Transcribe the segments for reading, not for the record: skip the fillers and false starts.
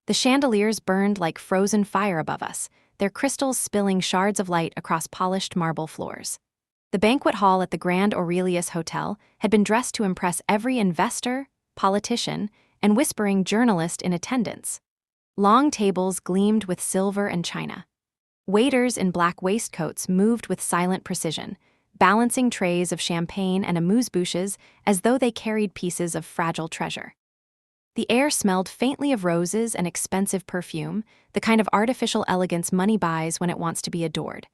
The chandeliers burned like frozen fire above us, their crystals spilling shards of light across polished marble floors. The banquet hall at the Grand Aurelius Hotel had been dressed to impress every investor, politician, and whispering journalist in attendance. Long tables gleamed with silver and china. Waiters in black waistcoats moved with silent precision, balancing trays of champagne and amuse-bouches as though they carried pieces of fragile treasure. The air smelled faintly of roses and expensive perfume, the kind of artificial elegance money buys when it wants to be adored.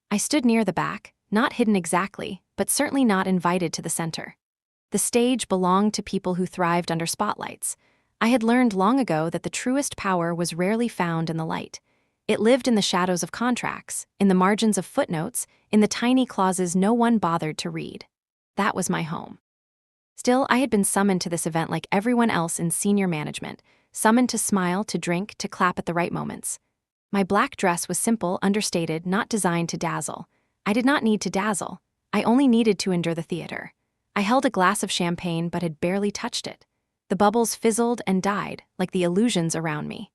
I stood near the back, not hidden exactly, but certainly not invited to the center. The stage belonged to people who thrived under spotlights. I had learned long ago that the truest power was rarely found in the light. It lived in the shadows of contracts, in the margins of footnotes, in the tiny clauses no one bothered to read. That was my home. Still, I had been summoned to this event like everyone else in senior management, summoned to smile, to drink, to clap at the right moments. My black dress was simple, understated, not designed to dazzle. I did not need to dazzle. I only needed to endure the theater. I held a glass of champagne but had barely touched it. The bubbles fizzled and died, like the illusions around me.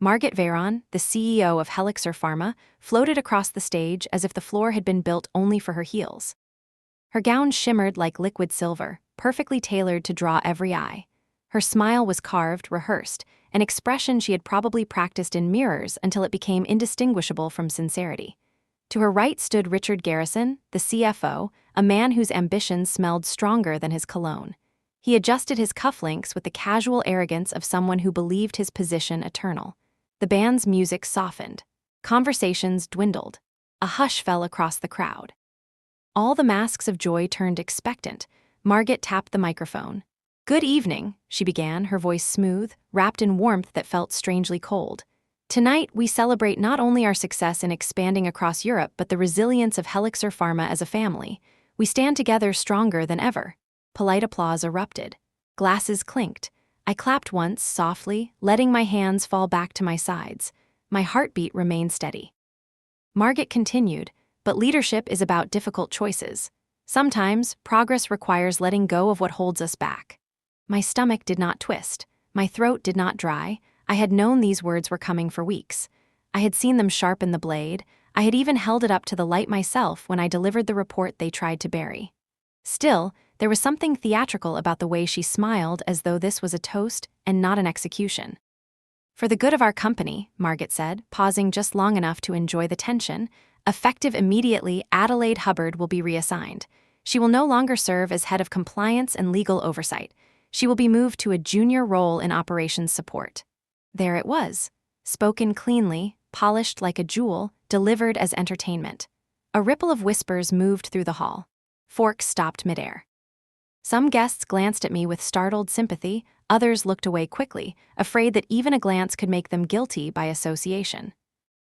Margit Veyron, the CEO of Helixer Pharma, floated across the stage as if the floor had been built only for her heels. Her gown shimmered like liquid silver, perfectly tailored to draw every eye. Her smile was carved, rehearsed, an expression she had probably practiced in mirrors until it became indistinguishable from sincerity. To her right stood Richard Garrison, the CFO, a man whose ambitions smelled stronger than his cologne. He adjusted his cufflinks with the casual arrogance of someone who believed his position eternal. The band's music softened. Conversations dwindled. A hush fell across the crowd. All the masks of joy turned expectant. Margit tapped the microphone. "Good evening," she began, her voice smooth, wrapped in warmth that felt strangely cold. "Tonight, we celebrate not only our success in expanding across Europe but the resilience of Helixer Pharma as a family. We stand together stronger than ever." Polite applause erupted. Glasses clinked. I clapped once, softly, letting my hands fall back to my sides. My heartbeat remained steady. Margit continued, "But leadership is about difficult choices. Sometimes, progress requires letting go of what holds us back." My stomach did not twist. My throat did not dry. I had known these words were coming for weeks. I had seen them sharpen the blade. I had even held it up to the light myself when I delivered the report they tried to bury. Still, there was something theatrical about the way she smiled, as though this was a toast and not an execution. "For the good of our company," Margit said, pausing just long enough to enjoy the tension, "effective immediately, Adelaide Hubbard will be reassigned. She will no longer serve as head of compliance and legal oversight. She will be moved to a junior role in operations support." There it was, spoken cleanly, polished like a jewel, delivered as entertainment. A ripple of whispers moved through the hall. Forks stopped midair. Some guests glanced at me with startled sympathy, others looked away quickly, afraid that even a glance could make them guilty by association.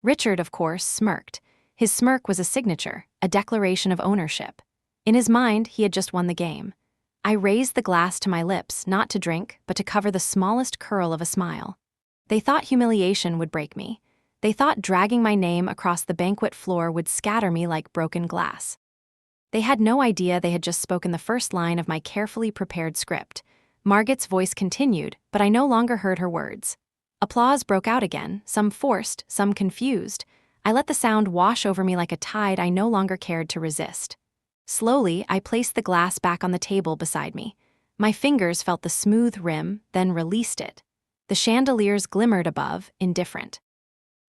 Richard, of course, smirked. His smirk was a signature, a declaration of ownership. In his mind, he had just won the game. I raised the glass to my lips, not to drink, but to cover the smallest curl of a smile. They thought humiliation would break me. They thought dragging my name across the banquet floor would scatter me like broken glass. They had no idea they had just spoken the first line of my carefully prepared script. Margit's voice continued, but I no longer heard her words. Applause broke out again, some forced, some confused. I let the sound wash over me like a tide I no longer cared to resist. Slowly, I placed the glass back on the table beside me. My fingers felt the smooth rim, then released it. The chandeliers glimmered above, indifferent.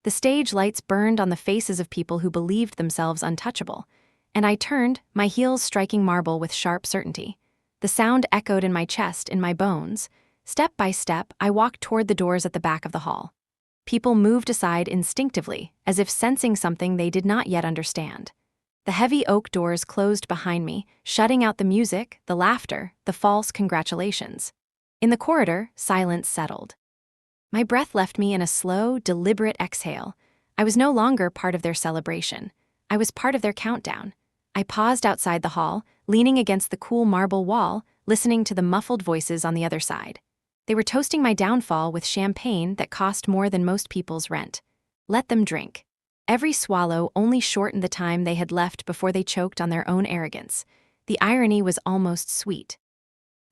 The stage lights burned on the faces of people who believed themselves untouchable. And I turned, my heels striking marble with sharp certainty. The sound echoed in my chest, in my bones. Step by step, I walked toward the doors at the back of the hall. People moved aside instinctively, as if sensing something they did not yet understand. The heavy oak doors closed behind me, shutting out the music, the laughter, the false congratulations. In the corridor, silence settled. My breath left me in a slow, deliberate exhale. I was no longer part of their celebration. I was part of their countdown. I paused outside the hall, leaning against the cool marble wall, listening to the muffled voices on the other side. They were toasting my downfall with champagne that cost more than most people's rent. Let them drink. Every swallow only shortened the time they had left before they choked on their own arrogance. The irony was almost sweet.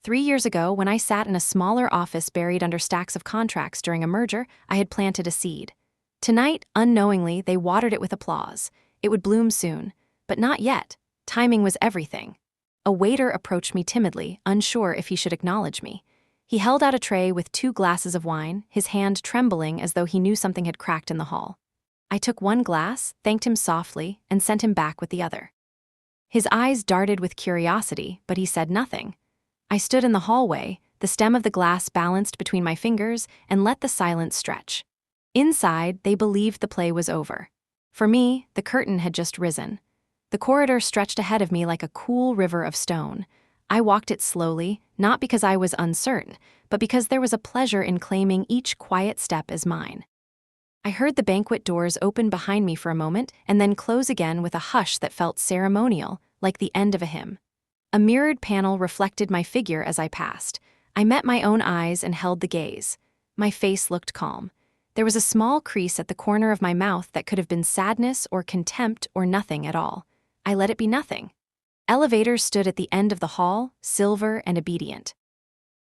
3 years ago, when I sat in a smaller office buried under stacks of contracts during a merger, I had planted a seed. Tonight, unknowingly, they watered it with applause. It would bloom soon, but not yet. Timing was everything. A waiter approached me timidly, unsure if he should acknowledge me. He held out a tray with 2 glasses of wine, his hand trembling as though he knew something had cracked in the hall. I took 1 glass, thanked him softly, and sent him back with the other. His eyes darted with curiosity, but he said nothing. I stood in the hallway, the stem of the glass balanced between my fingers, and let the silence stretch. Inside, they believed the play was over. For me, the curtain had just risen. The corridor stretched ahead of me like a cool river of stone. I walked it slowly, not because I was uncertain, but because there was a pleasure in claiming each quiet step as mine. I heard the banquet doors open behind me for a moment and then close again with a hush that felt ceremonial, like the end of a hymn. A mirrored panel reflected my figure as I passed. I met my own eyes and held the gaze. My face looked calm. There was a small crease at the corner of my mouth that could have been sadness or contempt or nothing at all. I let it be nothing. Elevators stood at the end of the hall, silver and obedient.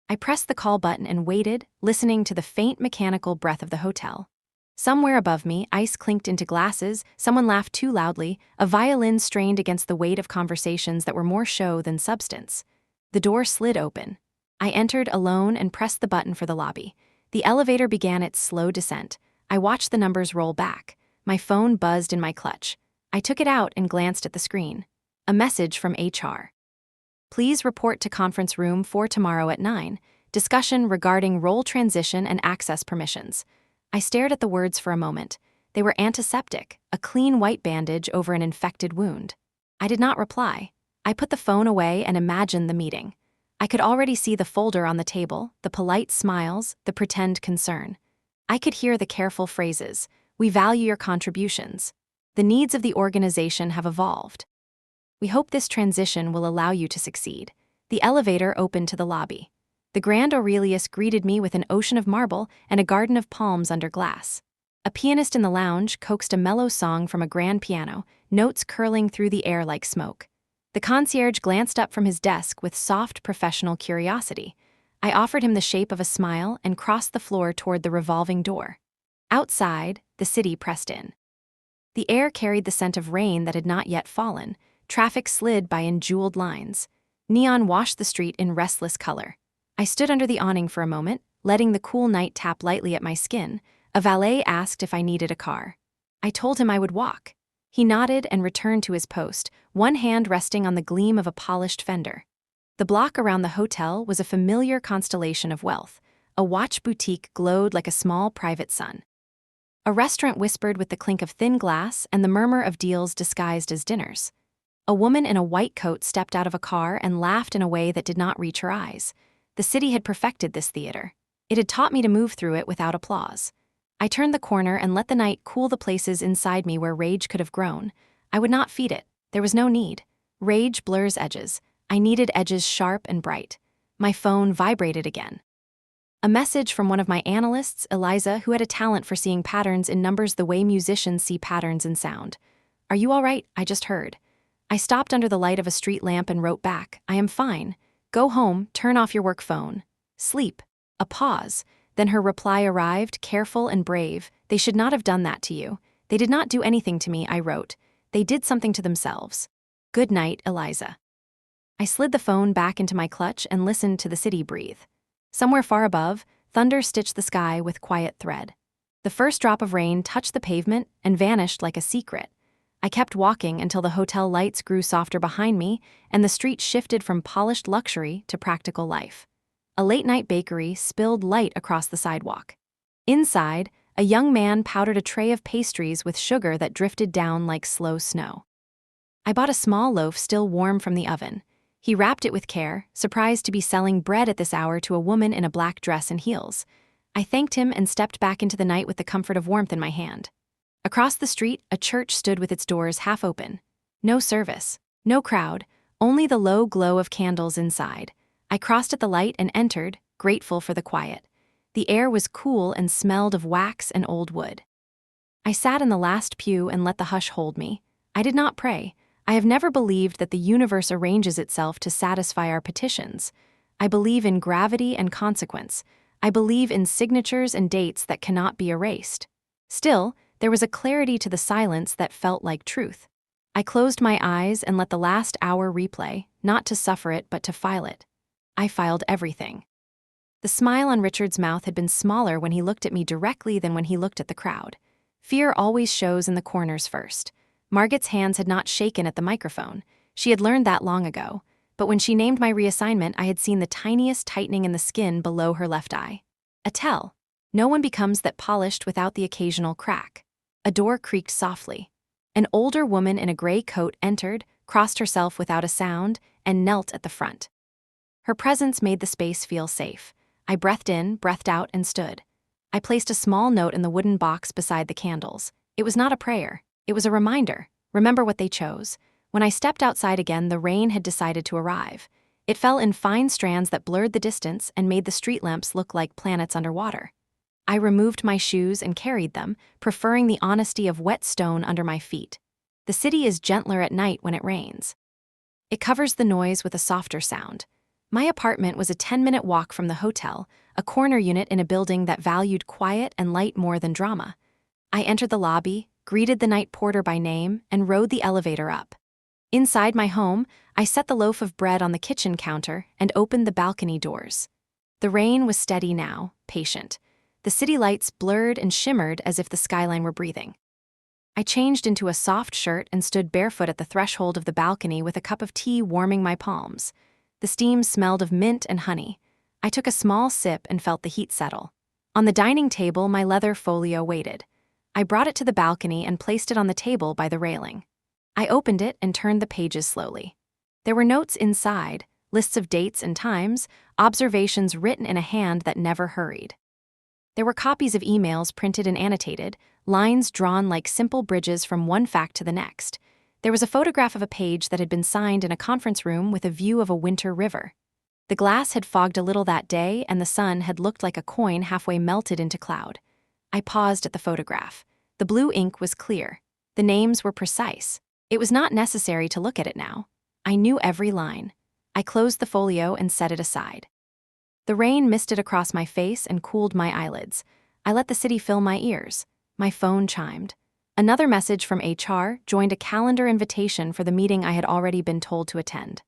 I pressed the call button and waited, listening to the faint mechanical breath of the hotel. Somewhere above me, ice clinked into glasses, someone laughed too loudly, a violin strained against the weight of conversations that were more show than substance. The door slid open. I entered alone and pressed the button for the lobby. The elevator began its slow descent. I watched the numbers roll back. My phone buzzed in my clutch. I took it out and glanced at the screen. A message from HR. Please report to conference room for tomorrow at 9. Discussion regarding role transition and access permissions. I stared at the words for a moment. They were antiseptic, a clean white bandage over an infected wound. I did not reply. I put the phone away and imagined the meeting. I could already see the folder on the table, the polite smiles, the pretend concern. I could hear the careful phrases. We value your contributions. The needs of the organization have evolved. We hope this transition will allow you to succeed. The elevator opened to the lobby. The Grand Aurelius greeted me with an ocean of marble and a garden of palms under glass. A pianist in the lounge coaxed a mellow song from a grand piano, notes curling through the air like smoke. The concierge glanced up from his desk with soft professional curiosity. I offered him the shape of a smile and crossed the floor toward the revolving door. Outside, the city pressed in. The air carried the scent of rain that had not yet fallen. Traffic slid by in jeweled lines. Neon washed the street in restless color. I stood under the awning for a moment, letting the cool night tap lightly at my skin. A valet asked if I needed a car. I told him I would walk. He nodded and returned to his post, one hand resting on the gleam of a polished fender. The block around the hotel was a familiar constellation of wealth. A watch boutique glowed like a small private sun. A restaurant whispered with the clink of thin glass and the murmur of deals disguised as dinners. A woman in a white coat stepped out of a car and laughed in a way that did not reach her eyes. The city had perfected this theater. It had taught me to move through it without applause. I turned the corner and let the night cool the places inside me where rage could have grown. I would not feed it. There was no need. Rage blurs edges. I needed edges sharp and bright. My phone vibrated again. A message from one of my analysts, Eliza, who had a talent for seeing patterns in numbers the way musicians see patterns in sound. Are you all right? I just heard. I stopped under the light of a street lamp and wrote back, I am fine. Go home, turn off your work phone. Sleep. A pause. Then her reply arrived, careful and brave. They should not have done that to you. They did not do anything to me, I wrote. They did something to themselves. Good night, Eliza. I slid the phone back into my clutch and listened to the city breathe. Somewhere far above, thunder stitched the sky with quiet thread. The first drop of rain touched the pavement and vanished like a secret. I kept walking until the hotel lights grew softer behind me and the street shifted from polished luxury to practical life. A late-night bakery spilled light across the sidewalk. Inside, a young man powdered a tray of pastries with sugar that drifted down like slow snow. I bought a small loaf still warm from the oven. He wrapped it with care, surprised to be selling bread at this hour to a woman in a black dress and heels. I thanked him and stepped back into the night with the comfort of warmth in my hand. Across the street, a church stood with its doors half open. No service, no crowd, only the low glow of candles inside. I crossed at the light and entered, grateful for the quiet. The air was cool and smelled of wax and old wood. I sat in the last pew and let the hush hold me. I did not pray. I have never believed that the universe arranges itself to satisfy our petitions. I believe in gravity and consequence. I believe in signatures and dates that cannot be erased. Still, there was a clarity to the silence that felt like truth. I closed my eyes and let the last hour replay, not to suffer it but to file it. I filed everything. The smile on Richard's mouth had been smaller when he looked at me directly than when he looked at the crowd. Fear always shows in the corners first. Margit's hands had not shaken at the microphone. She had learned that long ago. But when she named my reassignment, I had seen the tiniest tightening in the skin below her left eye. A tell. No one becomes that polished without the occasional crack. A door creaked softly. An older woman in a gray coat entered, crossed herself without a sound, and knelt at the front. Her presence made the space feel safe. I breathed in, breathed out, and stood. I placed a small note in the wooden box beside the candles. It was not a prayer. It was a reminder. Remember what they chose. When I stepped outside again, the rain had decided to arrive. It fell in fine strands that blurred the distance and made the street lamps look like planets underwater. I removed my shoes and carried them, preferring the honesty of wet stone under my feet. The city is gentler at night when it rains. It covers the noise with a softer sound. My apartment was a 10-minute walk from the hotel, a corner unit in a building that valued quiet and light more than drama. I entered the lobby, greeted the night porter by name, and rode the elevator up. Inside my home, I set the loaf of bread on the kitchen counter and opened the balcony doors. The rain was steady now, patient. The city lights blurred and shimmered as if the skyline were breathing. I changed into a soft shirt and stood barefoot at the threshold of the balcony with a cup of tea warming my palms. The steam smelled of mint and honey. I took a small sip and felt the heat settle. On the dining table, my leather folio waited. I brought it to the balcony and placed it on the table by the railing. I opened it and turned the pages slowly. There were notes inside, lists of dates and times, observations written in a hand that never hurried. There were copies of emails printed and annotated, lines drawn like simple bridges from one fact to the next. There was a photograph of a page that had been signed in a conference room with a view of a winter river. The glass had fogged a little that day, and the sun had looked like a coin halfway melted into cloud. I paused at the photograph. The blue ink was clear. The names were precise. It was not necessary to look at it now. I knew every line. I closed the folio and set it aside. The rain misted across my face and cooled my eyelids. I let the city fill my ears. My phone chimed. Another message from HR joined a calendar invitation for the meeting I had already been told to attend.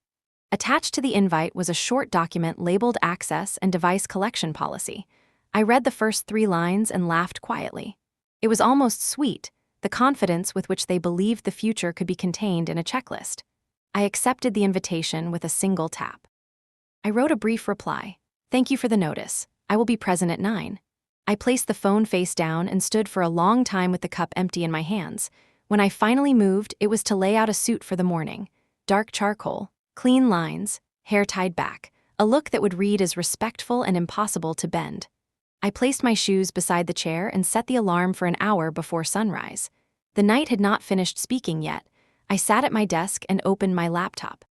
Attached to the invite was a short document labeled Access and Device Collection Policy. I read the first 3 lines and laughed quietly. It was almost sweet, the confidence with which they believed the future could be contained in a checklist. I accepted the invitation with a single tap. I wrote a brief reply. Thank you for the notice. I will be present at 9. I placed the phone face down and stood for a long time with the cup empty in my hands. When I finally moved, it was to lay out a suit for the morning. Dark charcoal, clean lines, hair tied back, a look that would read as respectful and impossible to bend. I placed my shoes beside the chair and set the alarm for an hour before sunrise. The night had not finished speaking yet. I sat at my desk and opened my laptop.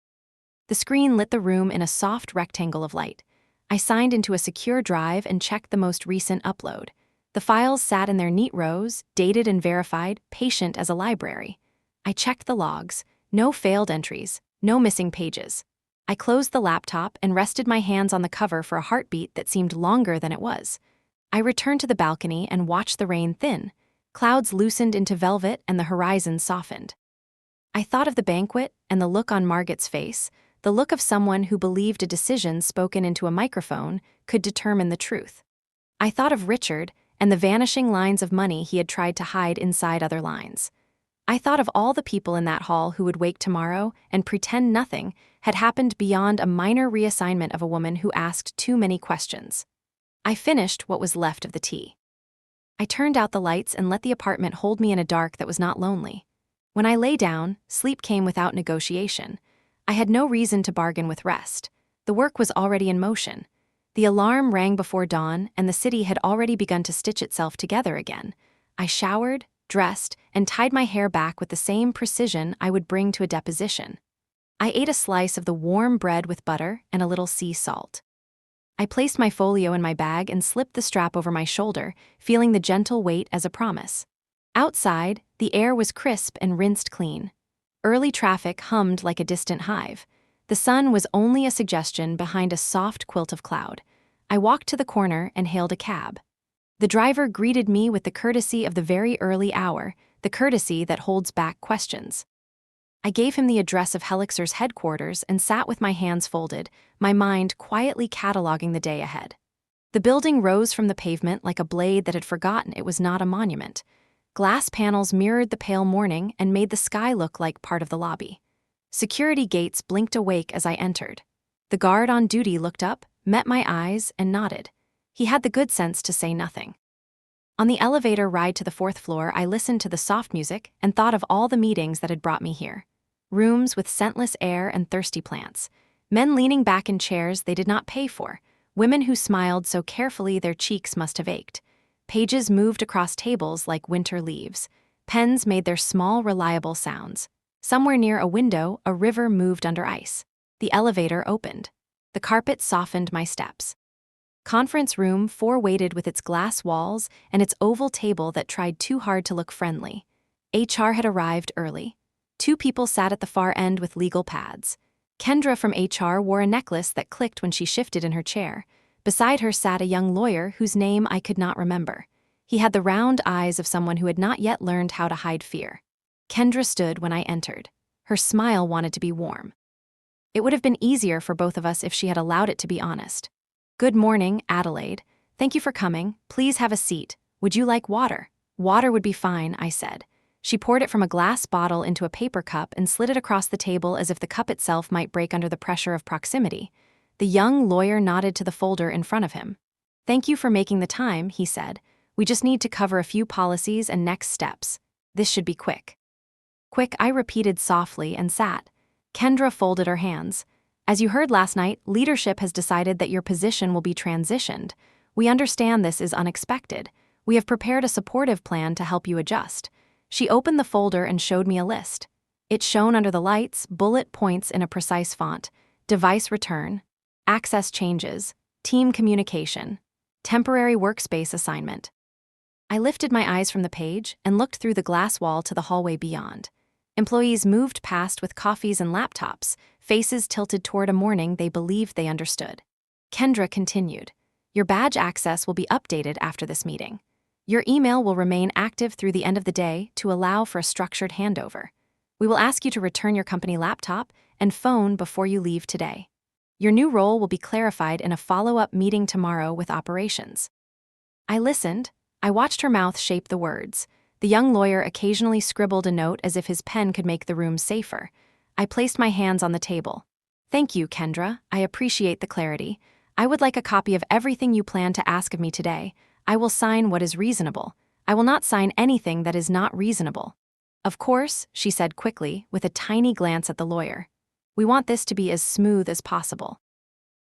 The screen lit the room in a soft rectangle of light. I signed into a secure drive and checked the most recent upload. The files sat in their neat rows, dated and verified, patient as a library. I checked the logs. No failed entries, no missing pages. I closed the laptop and rested my hands on the cover for a heartbeat that seemed longer than it was. I returned to the balcony and watched the rain thin. Clouds loosened into velvet and the horizon softened. I thought of the banquet and the look on Margit's face, the look of someone who believed a decision spoken into a microphone could determine the truth. I thought of Richard and the vanishing lines of money he had tried to hide inside other lines. I thought of all the people in that hall who would wake tomorrow and pretend nothing had happened beyond a minor reassignment of a woman who asked too many questions. I finished what was left of the tea. I turned out the lights and let the apartment hold me in a dark that was not lonely. When I lay down, sleep came without negotiation. I had no reason to bargain with rest. The work was already in motion. The alarm rang before dawn, and the city had already begun to stitch itself together again. I showered, dressed, and tied my hair back with the same precision I would bring to a deposition. I ate a slice of the warm bread with butter and a little sea salt. I placed my folio in my bag and slipped the strap over my shoulder, feeling the gentle weight as a promise. Outside, the air was crisp and rinsed clean. Early traffic hummed like a distant hive. The sun was only a suggestion behind a soft quilt of cloud. I walked to the corner and hailed a cab. The driver greeted me with the courtesy of the very early hour, the courtesy that holds back questions. I gave him the address of Helixer's headquarters and sat with my hands folded, my mind quietly cataloging the day ahead. The building rose from the pavement like a blade that had forgotten it was not a monument. Glass panels mirrored the pale morning and made the sky look like part of the lobby. Security gates blinked awake as I entered. The guard on duty looked up, met my eyes, and nodded. He had the good sense to say nothing. On the elevator ride to the 4th floor, I listened to the soft music and thought of all the meetings that had brought me here. Rooms with scentless air and thirsty plants. Men leaning back in chairs they did not pay for. Women who smiled so carefully their cheeks must have ached. Pages moved across tables like winter leaves. Pens made their small, reliable sounds. Somewhere near a window, a river moved under ice. The elevator opened. The carpet softened my steps. Conference room 4 waited with its glass walls and its oval table that tried too hard to look friendly. HR had arrived early. 2 people sat at the far end with legal pads. Kendra from HR wore a necklace that clicked when she shifted in her chair. Beside her sat a young lawyer whose name I could not remember. He had the round eyes of someone who had not yet learned how to hide fear. Kendra stood when I entered. Her smile wanted to be warm. It would have been easier for both of us if she had allowed it to be honest. "Good morning, Adelaide. Thank you for coming. Please have a seat. Would you like water?" "Water would be fine," I said. She poured it from a glass bottle into a paper cup and slid it across the table as if the cup itself might break under the pressure of proximity. The young lawyer nodded to the folder in front of him. "Thank you for making the time," he said. "We just need to cover a few policies and next steps. This should be quick." "Quick," I repeated softly and sat. Kendra folded her hands. "As you heard last night, leadership has decided that your position will be transitioned. We understand this is unexpected. We have prepared a supportive plan to help you adjust." She opened the folder and showed me a list. It shone under the lights, bullet points in a precise font. Device return, access changes, team communication, temporary workspace assignment. I lifted my eyes from the page and looked through the glass wall to the hallway beyond. Employees moved past with coffees and laptops, faces tilted toward a morning they believed they understood. Kendra continued, "Your badge access will be updated after this meeting. Your email will remain active through the end of the day to allow for a structured handover. We will ask you to return your company laptop and phone before you leave today. Your new role will be clarified in a follow-up meeting tomorrow with operations." I listened. I watched her mouth shape the words. The young lawyer occasionally scribbled a note as if his pen could make the room safer. I placed my hands on the table. "Thank you, Kendra. I appreciate the clarity. I would like a copy of everything you plan to ask of me today. I will sign what is reasonable. I will not sign anything that is not reasonable." "Of course," she said quickly, with a tiny glance at the lawyer. "We want this to be as smooth as possible."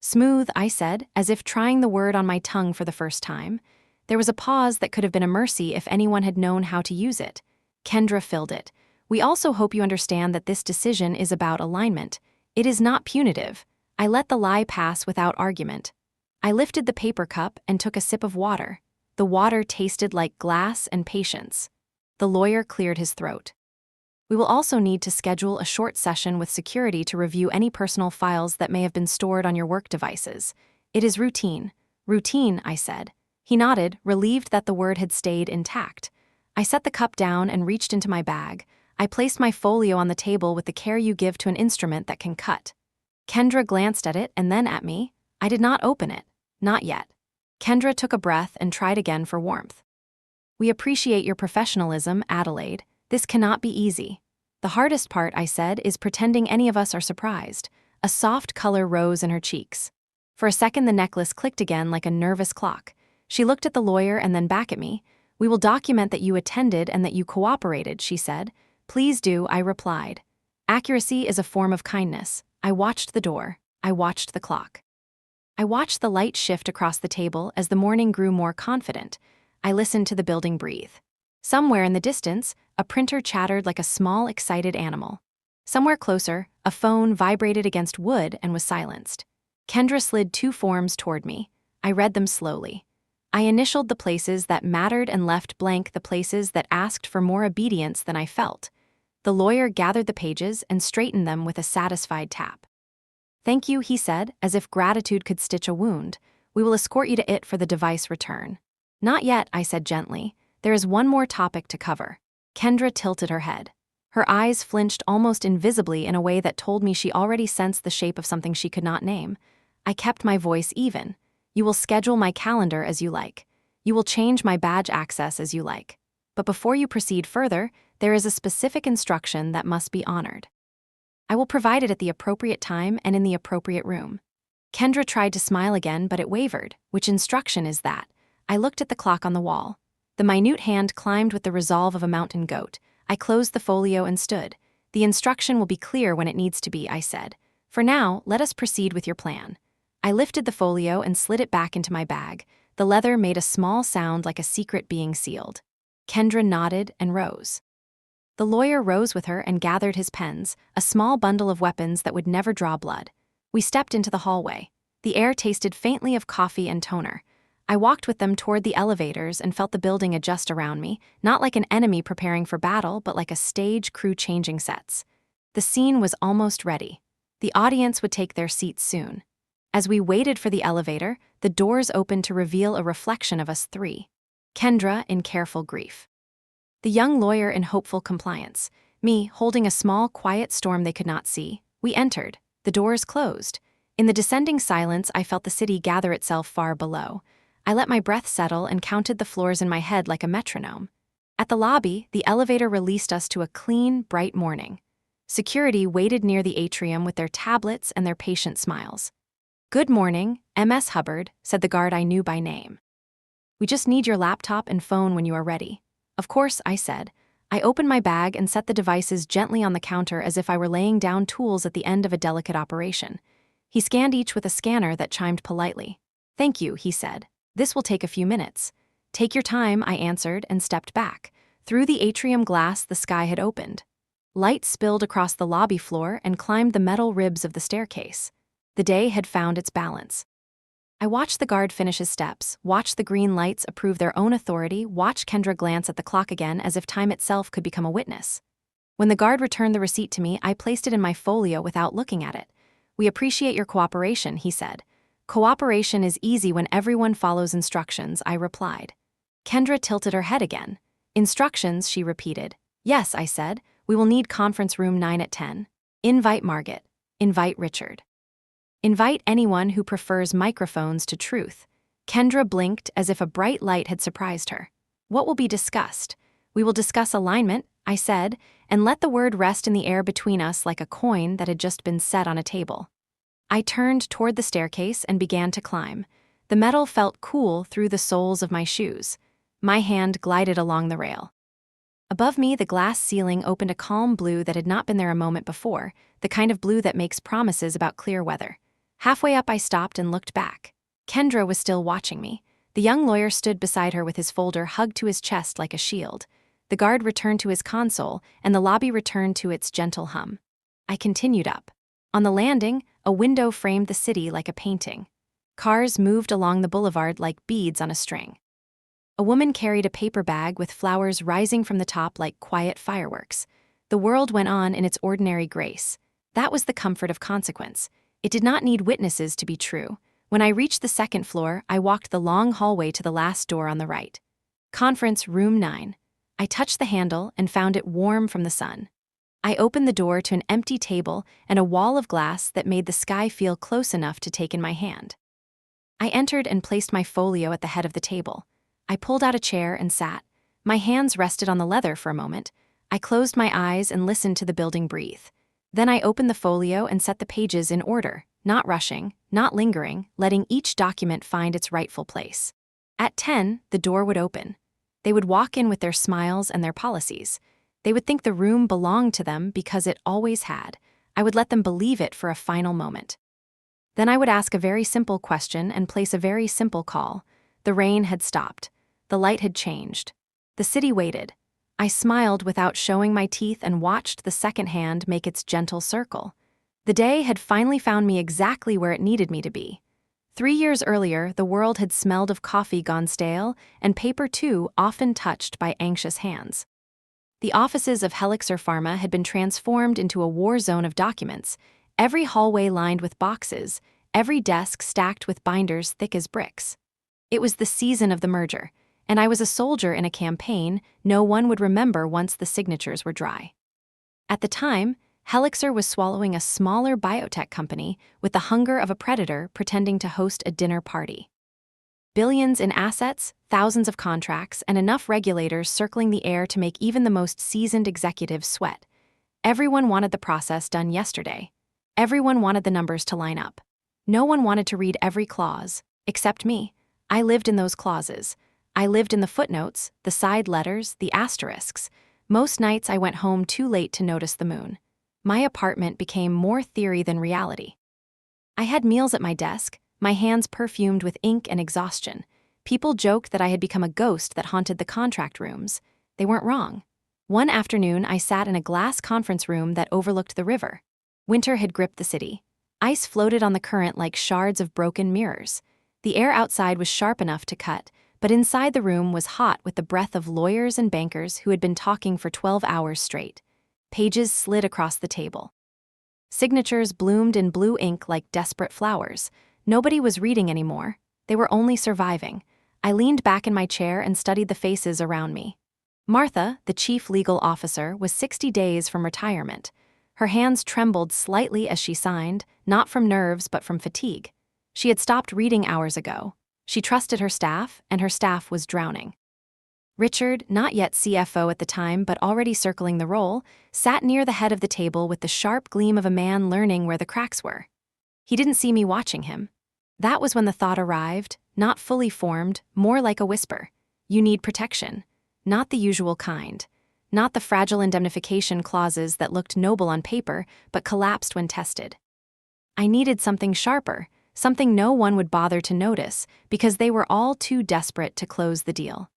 "Smooth," I said, as if trying the word on my tongue for the first time. There was a pause that could have been a mercy if anyone had known how to use it. Kendra filled it. "We also hope you understand that this decision is about alignment. It is not punitive." I let the lie pass without argument. I lifted the paper cup and took a sip of water. The water tasted like glass and patience. The lawyer cleared his throat. "We will also need to schedule a short session with security to review any personal files that may have been stored on your work devices. It is routine." "Routine," I said. He nodded, relieved that the word had stayed intact. I set the cup down and reached into my bag. I placed my folio on the table with the care you give to an instrument that can cut. Kendra glanced at it and then at me. I did not open it. Not yet. Kendra took a breath and tried again for warmth. "We appreciate your professionalism, Adelaide. This cannot be easy." "The hardest part," I said, "is pretending any of us are surprised." A soft color rose in her cheeks. For a second the necklace clicked again like a nervous clock. She looked at the lawyer and then back at me. "We will document that you attended and that you cooperated," she said. "Please do," I replied. Accuracy is a form of kindness. I watched the door. I watched the clock. I watched the light shift across the table as the morning grew more confident. I listened to the building breathe. Somewhere in the distance, a printer chattered like a small, excited animal. Somewhere closer, a phone vibrated against wood and was silenced. Kendra slid 2 forms toward me. I read them slowly. I initialed the places that mattered and left blank the places that asked for more obedience than I felt. The lawyer gathered the pages and straightened them with a satisfied tap. Thank you, he said, as if gratitude could stitch a wound. We will escort you to it for the device return. Not yet, I said gently. There is one more topic to cover. Kendra tilted her head. Her eyes flinched almost invisibly in a way that told me she already sensed the shape of something she could not name. I kept my voice even. You will schedule my calendar as you like. You will change my badge access as you like. But before you proceed further, there is a specific instruction that must be honored. I will provide it at the appropriate time and in the appropriate room. Kendra tried to smile again, but it wavered. Which instruction is that? I looked at the clock on the wall. The minute hand climbed with the resolve of a mountain goat. I closed the folio and stood. The instruction will be clear when it needs to be, I said. For now, let us proceed with your plan. I lifted the folio and slid it back into my bag. The leather made a small sound like a secret being sealed. Kendra nodded and rose. The lawyer rose with her and gathered his pens, a small bundle of weapons that would never draw blood. We stepped into the hallway. The air tasted faintly of coffee and toner. I walked with them toward the elevators and felt the building adjust around me, not like an enemy preparing for battle, but like a stage crew changing sets. The scene was almost ready. The audience would take their seats soon. As we waited for the elevator, the doors opened to reveal a reflection of us three. Kendra in careful grief. The young lawyer in hopeful compliance. Me, holding a small, quiet storm they could not see. We entered. The doors closed. In the descending silence, I felt the city gather itself far below. I let my breath settle and counted the floors in my head like a metronome. At the lobby, the elevator released us to a clean, bright morning. Security waited near the atrium with their tablets and their patient smiles. Good morning, MS Hubbard, said the guard I knew by name. We just need your laptop and phone when you are ready. Of course, I said. I opened my bag and set the devices gently on the counter as if I were laying down tools at the end of a delicate operation. He scanned each with a scanner that chimed politely. Thank you, he said. This will take a few minutes. Take your time, I answered and stepped back. Through the atrium glass, the sky had opened. Light spilled across the lobby floor and climbed the metal ribs of the staircase. The day had found its balance. I watched the guard finish his steps, watched the green lights approve their own authority, watched Kendra glance at the clock again as if time itself could become a witness. When the guard returned the receipt to me, I placed it in my folio without looking at it. We appreciate your cooperation, he said. Cooperation is easy when everyone follows instructions, I replied. Kendra tilted her head again. Instructions, she repeated. Yes, I said. We will need conference room 9 at 10. Invite Margaret. Invite Richard. Invite anyone who prefers microphones to truth. Kendra blinked as if a bright light had surprised her. What will be discussed? We will discuss alignment, I said, and let the word rest in the air between us like a coin that had just been set on a table. I turned toward the staircase and began to climb. The metal felt cool through the soles of my shoes. My hand glided along the rail. Above me, the glass ceiling opened a calm blue that had not been there a moment before, the kind of blue that makes promises about clear weather. Halfway up, I stopped and looked back. Kendra was still watching me. The young lawyer stood beside her with his folder hugged to his chest like a shield. The guard returned to his console, and the lobby returned to its gentle hum. I continued up. On the landing, a window framed the city like a painting. Cars moved along the boulevard like beads on a string. A woman carried a paper bag with flowers rising from the top like quiet fireworks. The world went on in its ordinary grace. That was the comfort of consequence. It did not need witnesses to be true. When I reached the second floor, I walked the long hallway to the last door on the right. Conference Room 9. I touched the handle and found it warm from the sun. I opened the door to an empty table and a wall of glass that made the sky feel close enough to take in my hand. I entered and placed my folio at the head of the table. I pulled out a chair and sat. My hands rested on the leather for a moment. I closed my eyes and listened to the building breathe. Then I opened the folio and set the pages in order, not rushing, not lingering, letting each document find its rightful place. At 10, the door would open. They would walk in with their smiles and their policies. They would think the room belonged to them because it always had. I would let them believe it for a final moment. Then I would ask a very simple question and place a very simple call. The rain had stopped. The light had changed. The city waited. I smiled without showing my teeth and watched the second hand make its gentle circle. The day had finally found me exactly where it needed me to be. 3 years earlier, the world had smelled of coffee gone stale and paper too often touched by anxious hands. The offices of Helixer Pharma had been transformed into a war zone of documents. every hallway lined with boxes, every desk stacked with binders thick as bricks. It was the season of the merger, and I was a soldier in a campaign no one would remember once the signatures were dry. At the time, Helixer was swallowing a smaller biotech company with the hunger of a predator pretending to host a dinner party. Billions in assets, thousands of contracts, and enough regulators circling the air to make even the most seasoned executives sweat. Everyone wanted the process done yesterday. Everyone wanted the numbers to line up. No one wanted to read every clause, except me. I lived in those clauses. I lived in the footnotes, the side letters, the asterisks. Most nights I went home too late to notice the moon. My apartment became more theory than reality. I had meals at my desk, my hands perfumed with ink and exhaustion. People joked that I had become a ghost that haunted the contract rooms. They weren't wrong. One afternoon, I sat in a glass conference room that overlooked the river. Winter had gripped the city. Ice floated on the current like shards of broken mirrors. The air outside was sharp enough to cut, but inside the room was hot with the breath of lawyers and bankers who had been talking for 12 hours straight. Pages slid across the table. Signatures bloomed in blue ink like desperate flowers. Nobody was reading anymore. They were only surviving. I leaned back in my chair and studied the faces around me. Martha, the chief legal officer, was 60 days from retirement. Her hands trembled slightly as she signed, not from nerves but from fatigue. She had stopped reading hours ago. She trusted her staff, and her staff was drowning. Richard, not yet CFO at the time but already circling the role, sat near the head of the table with the sharp gleam of a man learning where the cracks were. He didn't see me watching him. That was when the thought arrived, not fully formed, more like a whisper. You need protection. Not the usual kind. Not the fragile indemnification clauses that looked noble on paper but collapsed when tested. I needed something sharper, something no one would bother to notice because they were all too desperate to close the deal.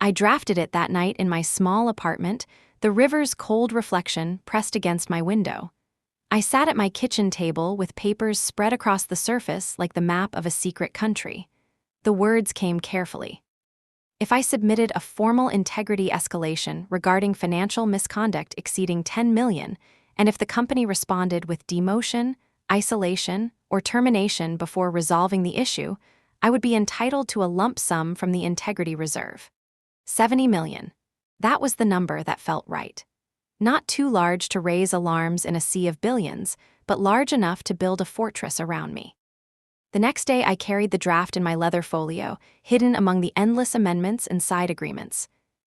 I drafted it that night in my small apartment, the river's cold reflection pressed against my window. I sat at my kitchen table with papers spread across the surface like the map of a secret country. The words came carefully. If I submitted a formal integrity escalation regarding financial misconduct exceeding $10 million, and if the company responded with demotion, isolation, or termination before resolving the issue, I would be entitled to a lump sum from the integrity reserve. $70 million. That was the number that felt right. Not too large to raise alarms in a sea of billions, but large enough to build a fortress around me. The next day I carried the draft in my leather folio, hidden among the endless amendments and side agreements.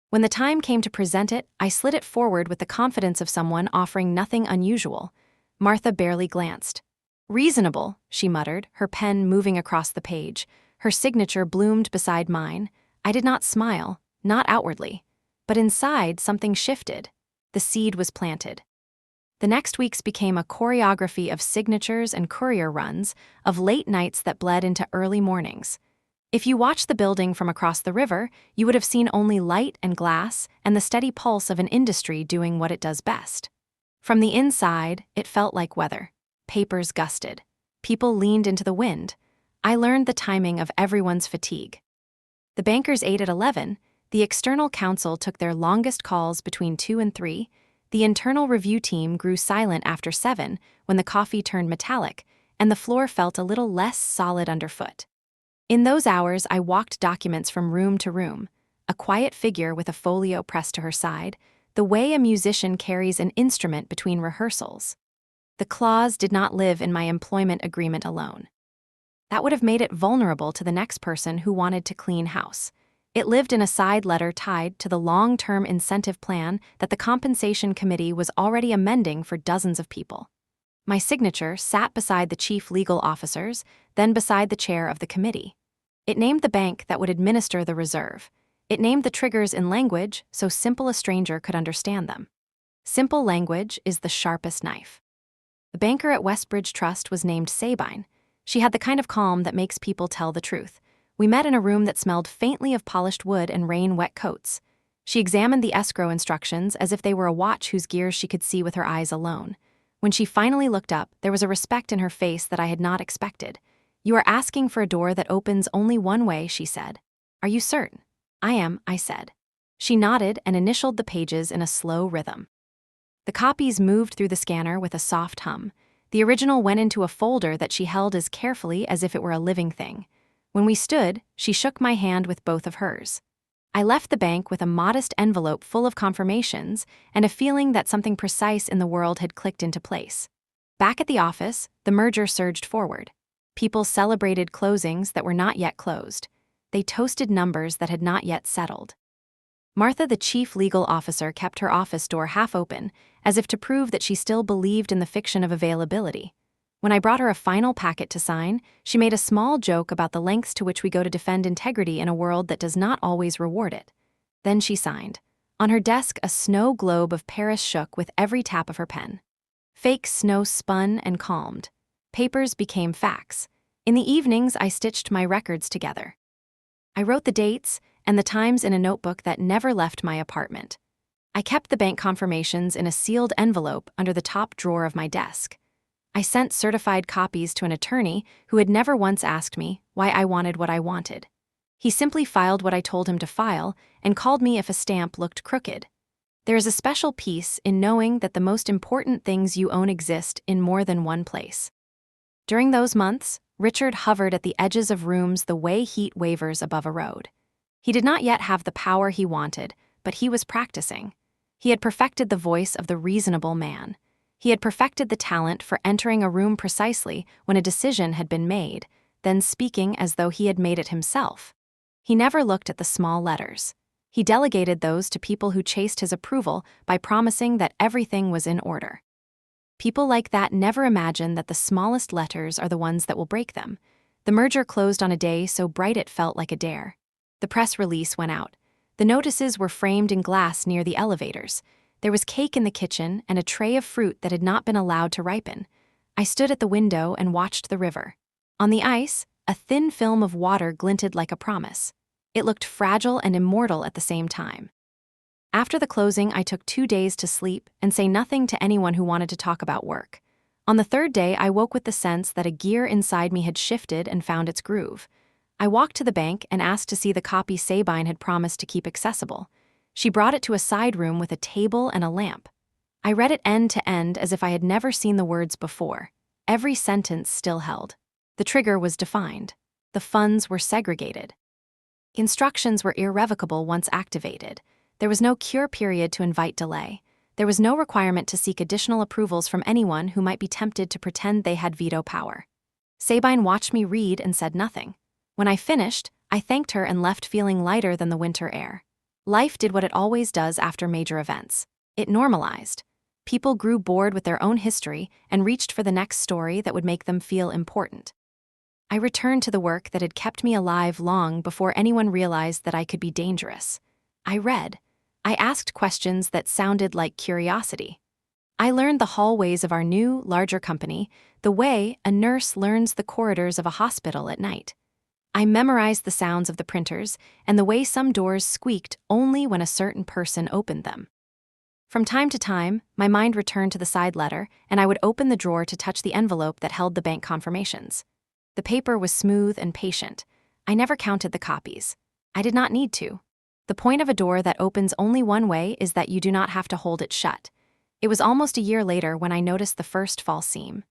When the time came to present it, I slid it forward with the confidence of someone offering nothing unusual. Martha barely glanced. "Reasonable," she muttered, her pen moving across the page. Her signature bloomed beside mine. I did not smile, not outwardly. But inside, something shifted. The seed was planted. The next weeks became a choreography of signatures and courier runs, of late nights that bled into early mornings. If you watched the building from across the river, you would have seen only light and glass and the steady pulse of an industry doing what it does best. From the inside, it felt like weather. Papers gusted. People leaned into the wind. I learned the timing of everyone's fatigue. The bankers ate at 11. The external counsel took their longest calls between 2 and 3. The internal review team grew silent after 7 when the coffee turned metallic, and the floor felt a little less solid underfoot. In those hours, I walked documents from room to room, a quiet figure with a folio pressed to her side, the way a musician carries an instrument between rehearsals. The clause did not live in my employment agreement alone. That would have made it vulnerable to the next person who wanted to clean house. It lived in a side letter tied to the long-term incentive plan that the compensation committee was already amending for dozens of people. My signature sat beside the chief legal officers, then beside the chair of the committee. It named the bank that would administer the reserve. It named the triggers in language so simple a stranger could understand them. Simple language is the sharpest knife. The banker at Westbridge Trust was named Sabine. She had the kind of calm that makes people tell the truth. We met in a room that smelled faintly of polished wood and rain-wet coats. She examined the escrow instructions as if they were a watch whose gears she could see with her eyes alone. When she finally looked up, there was a respect in her face that I had not expected. "You are asking for a door that opens only one way," she said. "Are you certain?" "I am," I said. She nodded and initialed the pages in a slow rhythm. The copies moved through the scanner with a soft hum. The original went into a folder that she held as carefully as if it were a living thing. When we stood, she shook my hand with both of hers. I left the bank with a modest envelope full of confirmations and a feeling that something precise in the world had clicked into place. Back at the office, the merger surged forward. People celebrated closings that were not yet closed. They toasted numbers that had not yet settled. Martha, the chief legal officer, kept her office door half open, as if to prove that she still believed in the fiction of availability. When I brought her a final packet to sign, she made a small joke about the lengths to which we go to defend integrity in a world that does not always reward it. Then she signed. On her desk, a snow globe of Paris shook with every tap of her pen. Fake snow spun and calmed. Papers became facts. In the evenings, I stitched my records together. I wrote the dates and the times in a notebook that never left my apartment. I kept the bank confirmations in a sealed envelope under the top drawer of my desk. I sent certified copies to an attorney who had never once asked me why I wanted what I wanted. He simply filed what I told him to file and called me if a stamp looked crooked. There is a special peace in knowing that the most important things you own exist in more than one place. During those months, Richard hovered at the edges of rooms the way heat wavers above a road. He did not yet have the power he wanted, but he was practicing. He had perfected the voice of the reasonable man. He had perfected the talent for entering a room precisely when a decision had been made, then speaking as though he had made it himself. He never looked at the small letters. He delegated those to people who chased his approval by promising that everything was in order. People like that never imagine that the smallest letters are the ones that will break them. The merger closed on a day so bright it felt like a dare. The press release went out. The notices were framed in glass near the elevators. There was cake in the kitchen and a tray of fruit that had not been allowed to ripen. I stood at the window and watched the river. On the ice, a thin film of water glinted like a promise. It looked fragile and immortal at the same time. After the closing, I took 2 days to sleep and say nothing to anyone who wanted to talk about work. On the third day, I woke with the sense that a gear inside me had shifted and found its groove. I walked to the bank and asked to see the copy Sabine had promised to keep accessible. She brought it to a side room with a table and a lamp. I read it end to end as if I had never seen the words before. Every sentence still held. The trigger was defined. The funds were segregated. Instructions were irrevocable once activated. There was no cure period to invite delay. There was no requirement to seek additional approvals from anyone who might be tempted to pretend they had veto power. Sabine watched me read and said nothing. When I finished, I thanked her and left feeling lighter than the winter air. Life did what it always does after major events. It normalized. People grew bored with their own history and reached for the next story that would make them feel important. I returned to the work that had kept me alive long before anyone realized that I could be dangerous. I read. I asked questions that sounded like curiosity. I learned the hallways of our new, larger company, the way a nurse learns the corridors of a hospital at night. I memorized the sounds of the printers and the way some doors squeaked only when a certain person opened them. From time to time, my mind returned to the side letter, and I would open the drawer to touch the envelope that held the bank confirmations. The paper was smooth and patient. I never counted the copies. I did not need to. The point of a door that opens only one way is that you do not have to hold it shut. It was almost a year later when I noticed the first false seam.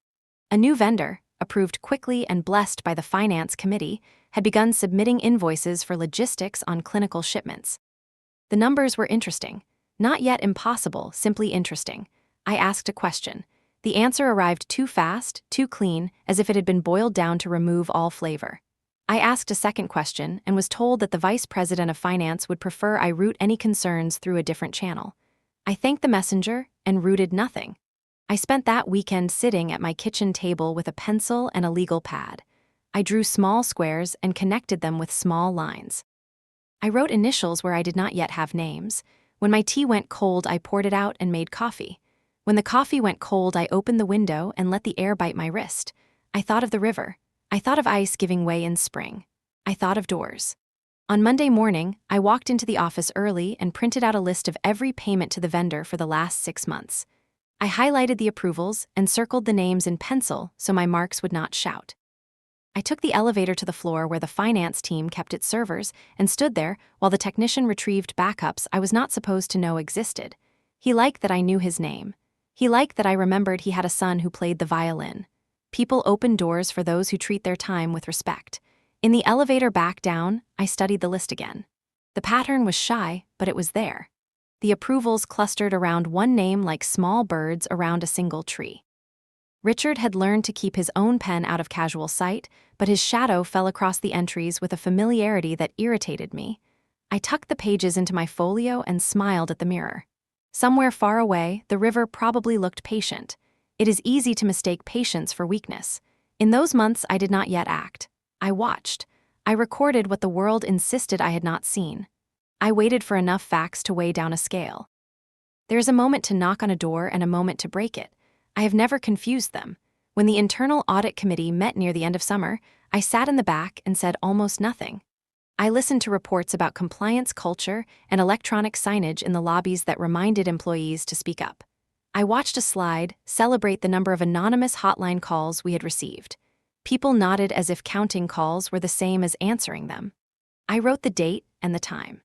A new vendor, approved quickly and blessed by the finance committee, had begun submitting invoices for logistics on clinical shipments. The numbers were interesting. Not yet impossible, simply interesting. I asked a question. The answer arrived too fast, too clean, as if it had been boiled down to remove all flavor. I asked a second question and was told that the vice president of finance would prefer I route any concerns through a different channel. I thanked the messenger and routed nothing. I spent that weekend sitting at my kitchen table with a pencil and a legal pad. I drew small squares and connected them with small lines. I wrote initials where I did not yet have names. When my tea went cold, I poured it out and made coffee. When the coffee went cold, I opened the window and let the air bite my wrist. I thought of the river. I thought of ice giving way in spring. I thought of doors. On Monday morning, I walked into the office early and printed out a list of every payment to the vendor for the last 6 months. I highlighted the approvals and circled the names in pencil so my marks would not shout. I took the elevator to the floor where the finance team kept its servers and stood there while the technician retrieved backups I was not supposed to know existed. He liked that I knew his name. He liked that I remembered he had a son who played the violin. People open doors for those who treat their time with respect. In the elevator back down, I studied the list again. The pattern was shy, but it was there. The approvals clustered around one name like small birds around a single tree. Richard had learned to keep his own pen out of casual sight, but his shadow fell across the entries with a familiarity that irritated me. I tucked the pages into my folio and smiled at the mirror. Somewhere far away, the river probably looked patient. It is easy to mistake patience for weakness. In those months, I did not yet act. I watched. I recorded what the world insisted I had not seen. I waited for enough facts to weigh down a scale. There is a moment to knock on a door and a moment to break it. I have never confused them. When the Internal Audit Committee met near the end of summer, I sat in the back and said almost nothing. I listened to reports about compliance culture and electronic signage in the lobbies that reminded employees to speak up. I watched a slide celebrate the number of anonymous hotline calls we had received. People nodded as if counting calls were the same as answering them. I wrote the date and the time.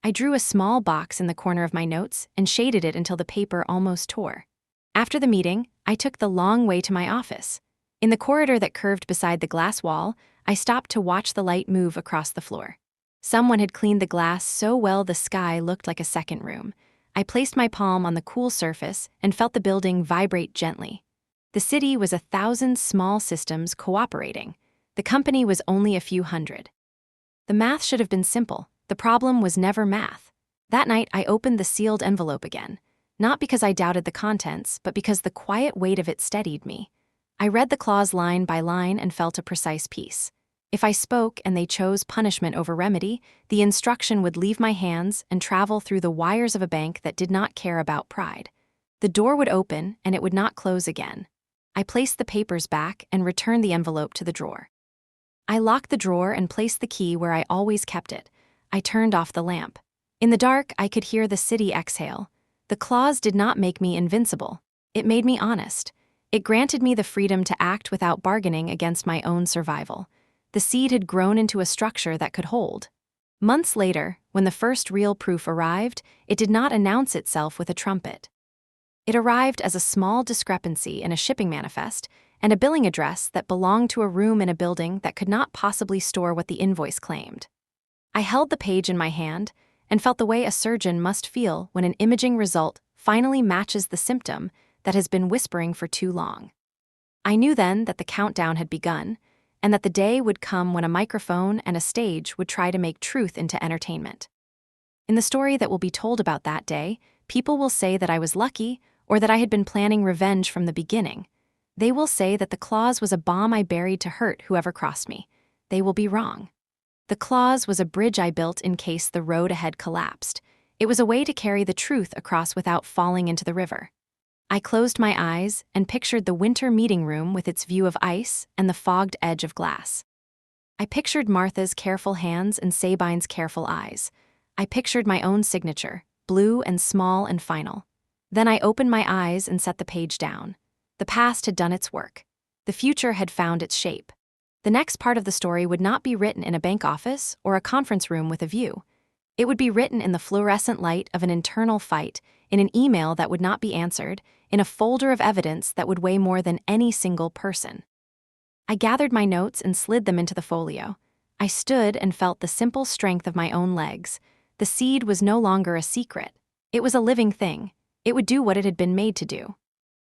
I drew a small box in the corner of my notes and shaded it until the paper almost tore. After the meeting, I took the long way to my office. In the corridor that curved beside the glass wall, I stopped to watch the light move across the floor. Someone had cleaned the glass so well the sky looked like a second room. I placed my palm on the cool surface and felt the building vibrate gently. The city was 1,000 small systems cooperating. The company was only a few hundred. The math should have been simple. The problem was never math. That night, I opened the sealed envelope again. Not because I doubted the contents, but because the quiet weight of it steadied me. I read the clause line by line and felt a precise piece. If I spoke and they chose punishment over remedy, the instruction would leave my hands and travel through the wires of a bank that did not care about pride. The door would open and it would not close again. I placed the papers back and returned the envelope to the drawer. I locked the drawer and placed the key where I always kept it. I turned off the lamp. In the dark, I could hear the city exhale. The clause did not make me invincible. It made me honest. It granted me the freedom to act without bargaining against my own survival. The seed had grown into a structure that could hold. Months later, when the first real proof arrived, it did not announce itself with a trumpet. It arrived as a small discrepancy in a shipping manifest and a billing address that belonged to a room in a building that could not possibly store what the invoice claimed. I held the page in my hand and felt the way a surgeon must feel when an imaging result finally matches the symptom that has been whispering for too long. I knew then that the countdown had begun, and that the day would come when a microphone and a stage would try to make truth into entertainment. In the story that will be told about that day, people will say that I was lucky or that I had been planning revenge from the beginning. They will say that the clause was a bomb I buried to hurt whoever crossed me. They will be wrong. The clause was a bridge I built in case the road ahead collapsed. It was a way to carry the truth across without falling into the river. I closed my eyes and pictured the winter meeting room with its view of ice and the fogged edge of glass. I pictured Martha's careful hands and Sabine's careful eyes. I pictured my own signature, blue and small and final. Then I opened my eyes and set the page down. The past had done its work. The future had found its shape. The next part of the story would not be written in a bank office or a conference room with a view. It would be written in the fluorescent light of an internal fight, in an email that would not be answered, in a folder of evidence that would weigh more than any single person. I gathered my notes and slid them into the folio. I stood and felt the simple strength of my own legs. The seed was no longer a secret. It was a living thing. It would do what it had been made to do.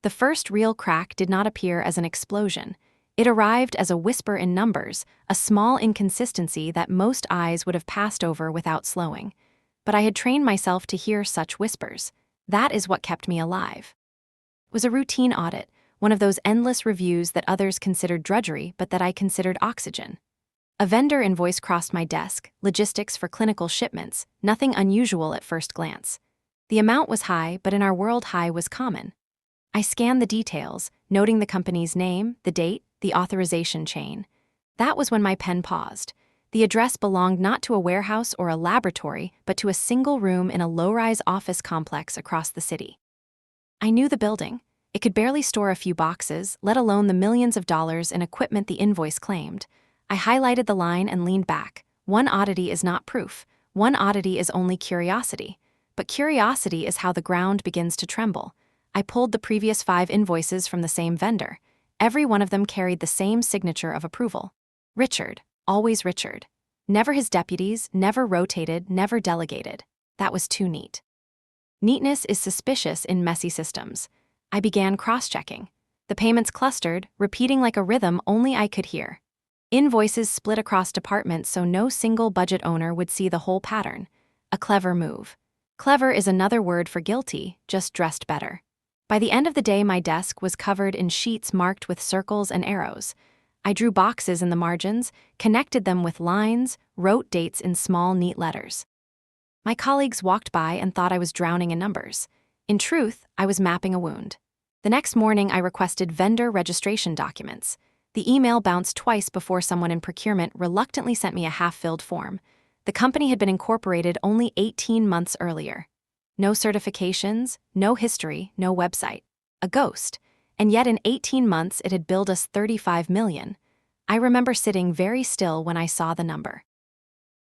The first real crack did not appear as an explosion. It arrived as a whisper in numbers, a small inconsistency that most eyes would have passed over without slowing. But I had trained myself to hear such whispers. That is what kept me alive. It was a routine audit, one of those endless reviews that others considered drudgery but that I considered oxygen. A vendor invoice crossed my desk, logistics for clinical shipments, nothing unusual at first glance. The amount was high, but in our world high was common. I scanned the details, noting the company's name, the date, the authorization chain. That was when my pen paused. The address belonged not to a warehouse or a laboratory, but to a single room in a low-rise office complex across the city. I knew the building. It could barely store a few boxes, let alone the millions of dollars in equipment the invoice claimed. I highlighted the line and leaned back. One oddity is not proof. One oddity is only curiosity. But curiosity is how the ground begins to tremble. I pulled the previous 5 invoices from the same vendor. Every one of them carried the same signature of approval. Richard, always Richard. Never his deputies, never rotated, never delegated. That was too neat. Neatness is suspicious in messy systems. I began cross-checking. The payments clustered, repeating like a rhythm only I could hear. Invoices split across departments so no single budget owner would see the whole pattern. A clever move. Clever is another word for guilty, just dressed better. By the end of the day, my desk was covered in sheets marked with circles and arrows. I drew boxes in the margins, connected them with lines, wrote dates in small, neat letters. My colleagues walked by and thought I was drowning in numbers. In truth, I was mapping a wound. The next morning, I requested vendor registration documents. The email bounced twice before someone in procurement reluctantly sent me a half-filled form. The company had been incorporated only 18 months earlier. No certifications, no history, no website. A ghost. And yet in 18 months, it had billed us $35 million. I remember sitting very still when I saw the number.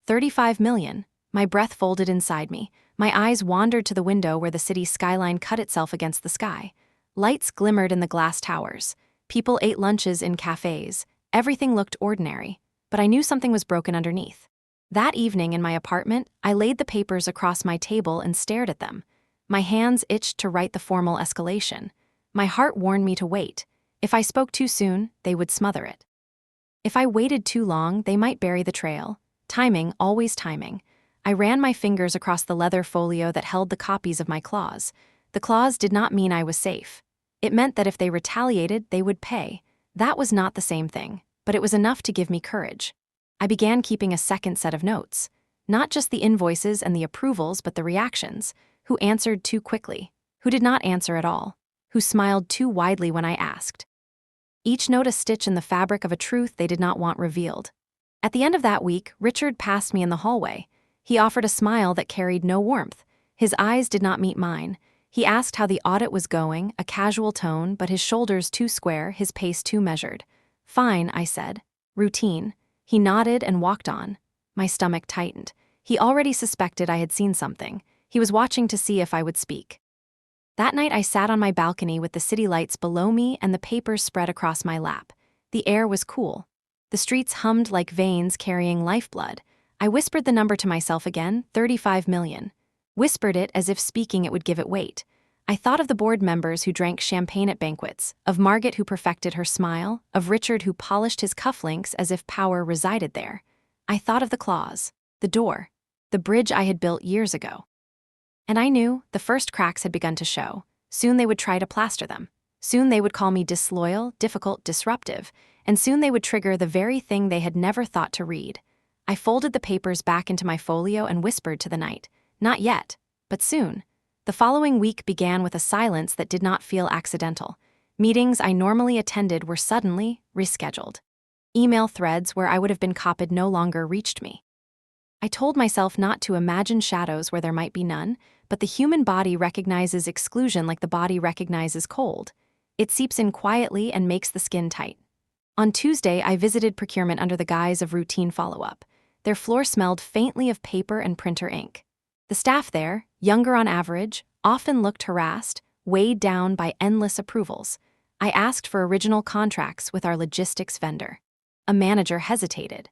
$35 million. My breath folded inside me. My eyes wandered to the window where the city's skyline cut itself against the sky. Lights glimmered in the glass towers. People ate lunches in cafes. Everything looked ordinary. But I knew something was broken underneath. That evening in my apartment, I laid the papers across my table and stared at them. My hands itched to write the formal escalation. My heart warned me to wait. If I spoke too soon, they would smother it. If I waited too long, they might bury the trail. Timing, always timing. I ran my fingers across the leather folio that held the copies of my clause. The clause did not mean I was safe. It meant that if they retaliated, they would pay. That was not the same thing, but it was enough to give me courage. I began keeping a second set of notes. Not just the invoices and the approvals, but the reactions. Who answered too quickly? Who did not answer at all? Who smiled too widely when I asked? Each note a stitch in the fabric of a truth they did not want revealed. At the end of that week, Richard passed me in the hallway. He offered a smile that carried no warmth. His eyes did not meet mine. He asked how the audit was going, a casual tone, but his shoulders too square, his pace too measured. Fine, I said. Routine. He nodded and walked on. My stomach tightened. He already suspected I had seen something. He was watching to see if I would speak. That night I sat on my balcony with the city lights below me and the papers spread across my lap. The air was cool. The streets hummed like veins carrying lifeblood. I whispered the number to myself again, 35 million. Whispered it as if speaking it would give it weight. I thought of the board members who drank champagne at banquets, of Margaret who perfected her smile, of Richard who polished his cufflinks as if power resided there. I thought of the clause, the door, the bridge I had built years ago. And I knew the first cracks had begun to show. Soon they would try to plaster them. Soon they would call me disloyal, difficult, disruptive, and soon they would trigger the very thing they had never thought to read. I folded the papers back into my folio and whispered to the night, not yet, but soon. The following week began with a silence that did not feel accidental. Meetings I normally attended were suddenly rescheduled. Email threads where I would have been copied no longer reached me. I told myself not to imagine shadows where there might be none, but the human body recognizes exclusion like the body recognizes cold. It seeps in quietly and makes the skin tight. On Tuesday, I visited procurement under the guise of routine follow-up. Their floor smelled faintly of paper and printer ink. The staff there, younger on average, often looked harassed, weighed down by endless approvals. I asked for original contracts with our logistics vendor. A manager hesitated.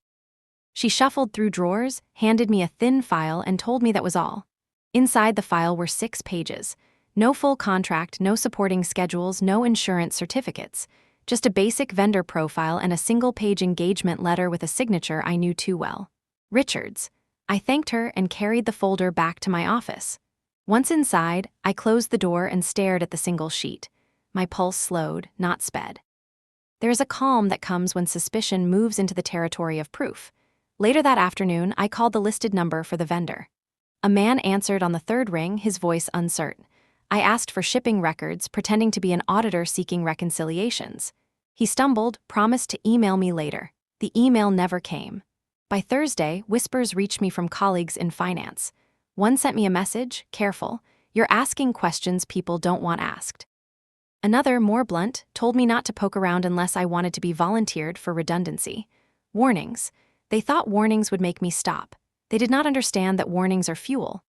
She shuffled through drawers, handed me a thin file, and told me that was all. Inside the file were 6 pages. No full contract, no supporting schedules, no insurance certificates. Just a basic vendor profile and a single-page engagement letter with a signature I knew too well. Richard's. I thanked her and carried the folder back to my office. Once inside, I closed the door and stared at the single sheet. My pulse slowed, not sped. There is a calm that comes when suspicion moves into the territory of proof. Later that afternoon, I called the listed number for the vendor. A man answered on the 3rd ring, his voice uncertain. I asked for shipping records, pretending to be an auditor seeking reconciliations. He stumbled, promised to email me later. The email never came. By Thursday, whispers reached me from colleagues in finance. One sent me a message, careful, you're asking questions people don't want asked. Another, more blunt, told me not to poke around unless I wanted to be volunteered for redundancy. Warnings. They thought warnings would make me stop. They did not understand that warnings are fuel.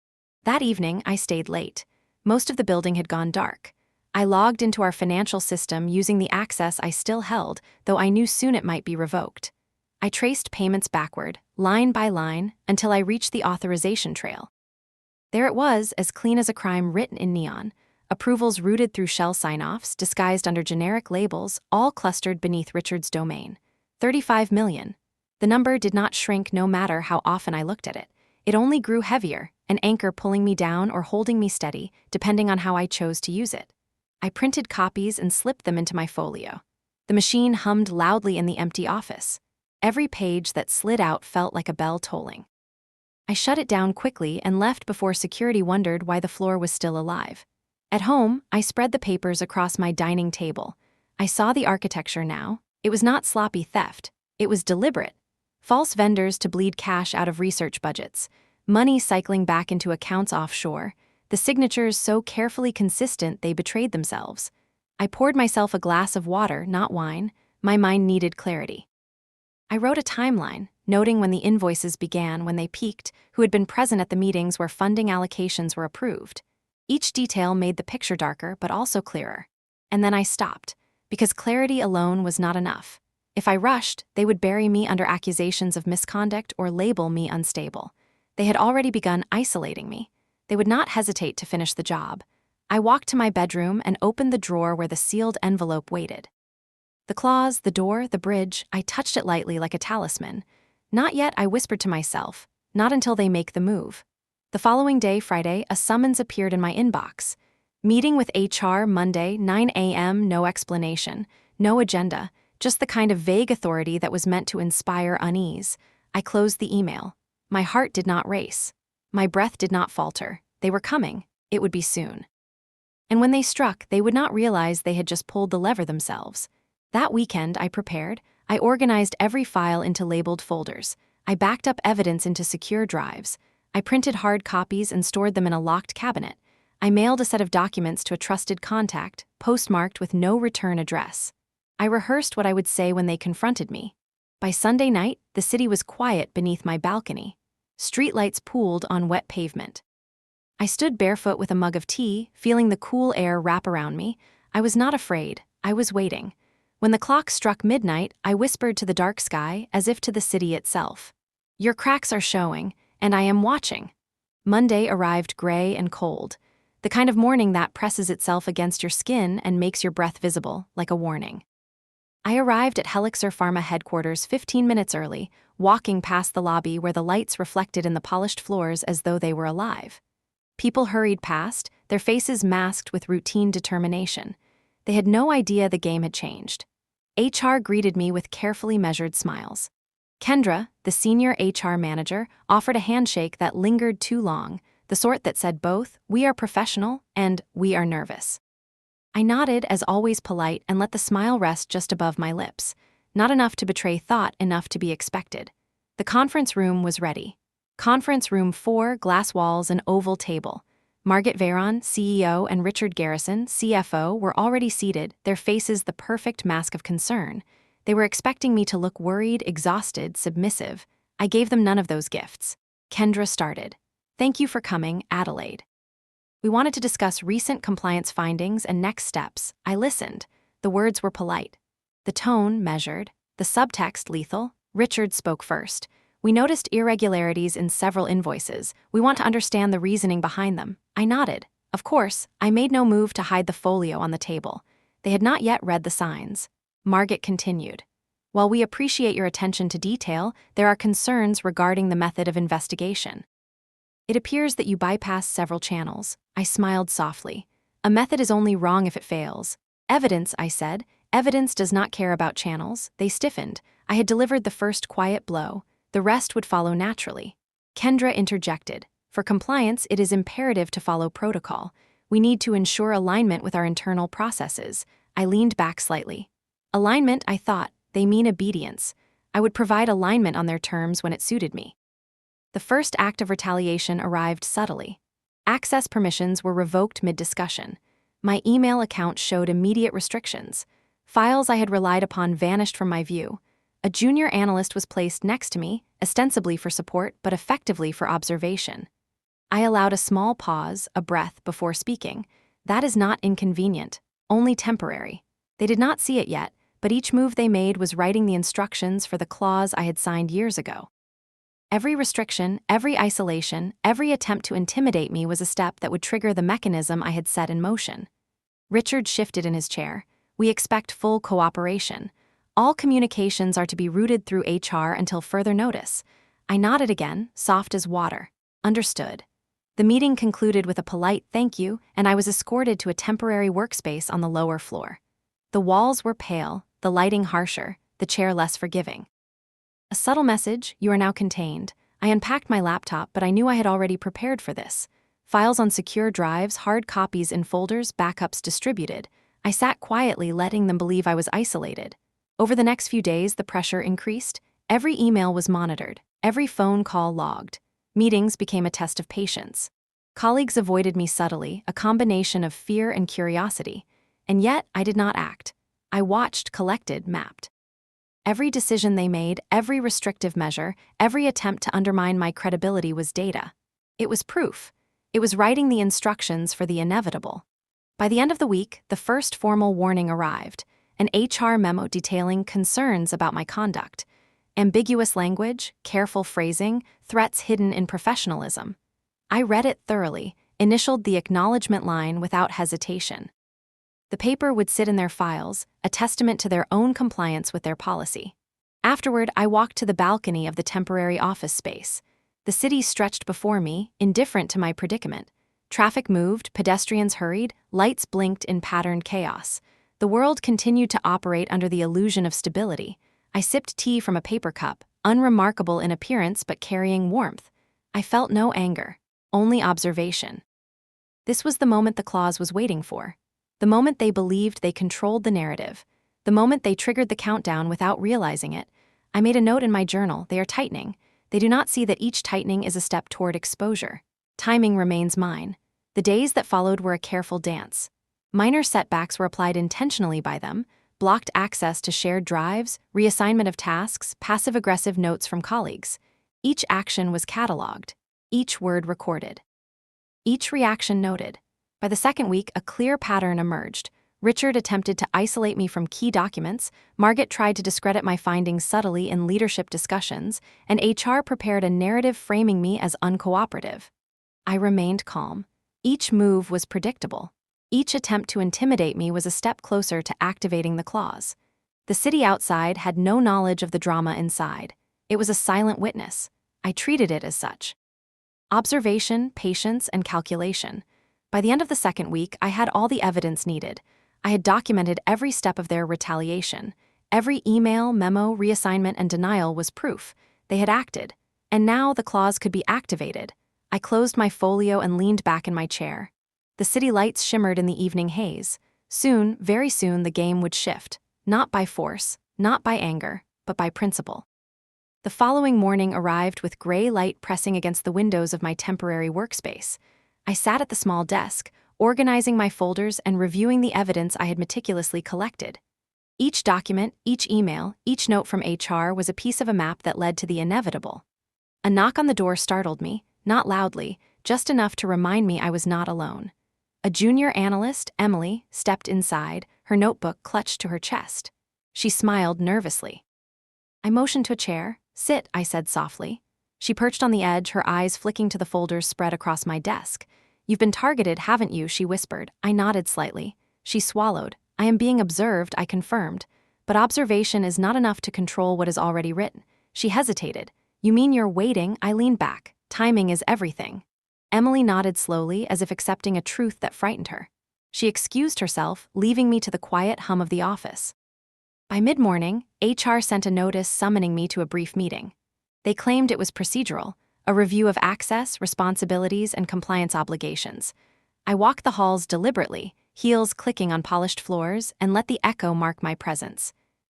That evening, I stayed late. Most of the building had gone dark. I logged into our financial system using the access I still held, though I knew soon it might be revoked. I traced payments backward, line by line, until I reached the authorization trail. There it was, as clean as a crime written in neon. Approvals routed through shell sign-offs, disguised under generic labels, all clustered beneath Richard's domain. 35 million. The number did not shrink no matter how often I looked at it. It only grew heavier, an anchor pulling me down or holding me steady, depending on how I chose to use it. I printed copies and slipped them into my folio. The machine hummed loudly in the empty office. Every page that slid out felt like a bell tolling. I shut it down quickly and left before security wondered why the floor was still alive. At home, I spread the papers across my dining table. I saw the architecture now. It was not sloppy theft. It was deliberate. False vendors to bleed cash out of research budgets, money cycling back into accounts offshore, the signatures so carefully consistent they betrayed themselves. I poured myself a glass of water, not wine. My mind needed clarity. I wrote a timeline, noting when the invoices began, when they peaked, who had been present at the meetings where funding allocations were approved. Each detail made the picture darker but also clearer. And then I stopped, because clarity alone was not enough. If I rushed, they would bury me under accusations of misconduct or label me unstable. They had already begun isolating me. They would not hesitate to finish the job. I walked to my bedroom and opened the drawer where the sealed envelope waited. The claws, the door, the bridge, I touched it lightly like a talisman. Not yet, I whispered to myself, not until they make the move. The following day, Friday, a summons appeared in my inbox. Meeting with HR Monday, 9 a.m., no explanation, no agenda, just the kind of vague authority that was meant to inspire unease. I closed the email. My heart did not race. My breath did not falter. They were coming. It would be soon. And when they struck, they would not realize they had just pulled the lever themselves. That weekend, I prepared. I organized every file into labeled folders. I backed up evidence into secure drives. I printed hard copies and stored them in a locked cabinet. I mailed a set of documents to a trusted contact, postmarked with no return address. I rehearsed what I would say when they confronted me. By Sunday night, the city was quiet beneath my balcony. Streetlights pooled on wet pavement. I stood barefoot with a mug of tea, feeling the cool air wrap around me. I was not afraid. I was waiting. When the clock struck midnight, I whispered to the dark sky, as if to the city itself. Your cracks are showing, and I am watching. Monday arrived gray and cold. The kind of morning that presses itself against your skin and makes your breath visible, like a warning. I arrived at Helixer Pharma headquarters 15 minutes early, walking past the lobby where the lights reflected in the polished floors as though they were alive. People hurried past, their faces masked with routine determination. They had no idea the game had changed. HR greeted me with carefully measured smiles. Kendra, the senior HR manager, offered a handshake that lingered too long, the sort that said both, "We are professional," and "We are nervous." I nodded, as always polite, and let the smile rest just above my lips. Not enough to betray thought, enough to be expected. The conference room was ready. Conference room 4, glass walls, and oval table. Margit Veyron, CEO, and Richard Garrison, CFO, were already seated, their faces the perfect mask of concern. They were expecting me to look worried, exhausted, submissive. I gave them none of those gifts. Kendra started. "Thank you for coming, Adelaide. We wanted to discuss recent compliance findings and next steps." I listened. The words were polite. The tone measured. The subtext lethal. Richard spoke first. "We noticed irregularities in several invoices. We want to understand the reasoning behind them." I nodded. Of course, I made no move to hide the folio on the table. They had not yet read the signs. Margit continued. "While we appreciate your attention to detail, there are concerns regarding the method of investigation. It appears that you bypass several channels." I smiled softly. "A method is only wrong if it fails." "Evidence," I said. "Evidence does not care about channels." They stiffened. I had delivered the first quiet blow. The rest would follow naturally. Kendra interjected. "For compliance, it is imperative to follow protocol. We need to ensure alignment with our internal processes." I leaned back slightly. Alignment, I thought. They mean obedience. I would provide alignment on their terms when it suited me. The first act of retaliation arrived subtly. Access permissions were revoked mid-discussion. My email account showed immediate restrictions. Files I had relied upon vanished from my view. A junior analyst was placed next to me, ostensibly for support but effectively for observation. I allowed a small pause, a breath, before speaking. That is not inconvenient, only temporary. They did not see it yet, but each move they made was writing the instructions for the clause I had signed years ago. Every restriction, every isolation, every attempt to intimidate me was a step that would trigger the mechanism I had set in motion. Richard shifted in his chair. We expect full cooperation. All communications are to be routed through HR until further notice. I nodded again, soft as water. Understood. The meeting concluded with a polite thank you, and I was escorted to a temporary workspace on the lower floor. The walls were pale, the lighting harsher, the chair less forgiving. A subtle message: you are now contained. I unpacked my laptop, but I knew I had already prepared for this. Files on secure drives, hard copies in folders, backups distributed. I sat quietly, letting them believe I was isolated. Over the next few days, the pressure increased. Every email was monitored, every phone call logged. Meetings became a test of patience. Colleagues avoided me subtly, a combination of fear and curiosity. And yet, I did not act. I watched, collected, mapped. Every decision they made, every restrictive measure, every attempt to undermine my credibility was data. It was proof. It was writing the instructions for the inevitable. By the end of the week, the first formal warning arrived, an HR memo detailing concerns about my conduct. Ambiguous language, careful phrasing, threats hidden in professionalism. I read it thoroughly, initialed the acknowledgement line without hesitation. The paper would sit in their files, a testament to their own compliance with their policy. Afterward, I walked to the balcony of the temporary office space. The city stretched before me, indifferent to my predicament. Traffic moved, pedestrians hurried, lights blinked in patterned chaos. The world continued to operate under the illusion of stability. I sipped tea from a paper cup, unremarkable in appearance but carrying warmth. I felt no anger, only observation. This was the moment the clause was waiting for. The moment they believed they controlled the narrative. The moment they triggered the countdown without realizing it. I made a note in my journal: they are tightening. They do not see that each tightening is a step toward exposure. Timing remains mine. The days that followed were a careful dance. Minor setbacks were applied intentionally by them: blocked access to shared drives, reassignment of tasks, passive-aggressive notes from colleagues. Each action was cataloged, each word recorded, each reaction noted. By the second week, a clear pattern emerged. Richard attempted to isolate me from key documents, Margaret tried to discredit my findings subtly in leadership discussions, and HR prepared a narrative framing me as uncooperative. I remained calm. Each move was predictable. Each attempt to intimidate me was a step closer to activating the clause. The city outside had no knowledge of the drama inside. It was a silent witness. I treated it as such. Observation, patience, and calculation. By the end of the second week, I had all the evidence needed. I had documented every step of their retaliation. Every email, memo, reassignment, and denial was proof. They had acted. And now the clause could be activated. I closed my folio and leaned back in my chair. The city lights shimmered in the evening haze. Soon, very soon, the game would shift. Not by force, not by anger, but by principle. The following morning arrived with gray light pressing against the windows of my temporary workspace. I sat at the small desk, organizing my folders and reviewing the evidence I had meticulously collected. Each document, each email, each note from HR was a piece of a map that led to the inevitable. A knock on the door startled me, not loudly, just enough to remind me I was not alone. A junior analyst, Emily, stepped inside, her notebook clutched to her chest. She smiled nervously. I motioned to a chair. "Sit," I said softly. She perched on the edge, her eyes flicking to the folders spread across my desk. "You've been targeted, haven't you?" she whispered. I nodded slightly. She swallowed. "I am being observed," I confirmed. "But observation is not enough to control what is already written." She hesitated. "You mean you're waiting?" I leaned back. "Timing is everything." Emily nodded slowly, as if accepting a truth that frightened her. She excused herself, leaving me to the quiet hum of the office. By mid-morning, HR sent a notice summoning me to a brief meeting. They claimed it was procedural, a review of access, responsibilities, and compliance obligations. I walked the halls deliberately, heels clicking on polished floors, and let the echo mark my presence.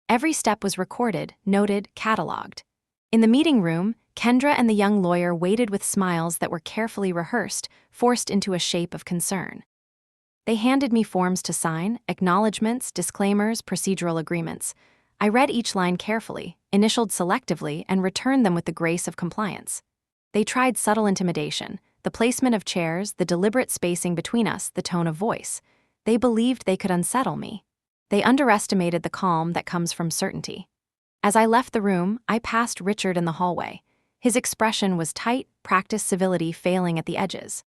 Every step was recorded, noted, cataloged. In the meeting room, Kendra and the young lawyer waited with smiles that were carefully rehearsed, forced into a shape of concern. They handed me forms to sign, acknowledgments, disclaimers, procedural agreements. I read each line carefully, initialed selectively, and returned them with the grace of compliance. They tried subtle intimidation, The placement of chairs, the deliberate spacing between us, the tone of voice. They believed they could unsettle me. They underestimated the calm that comes from certainty. As I left the room, I passed Richard in the hallway. His expression was tight, practiced civility failing at the edges.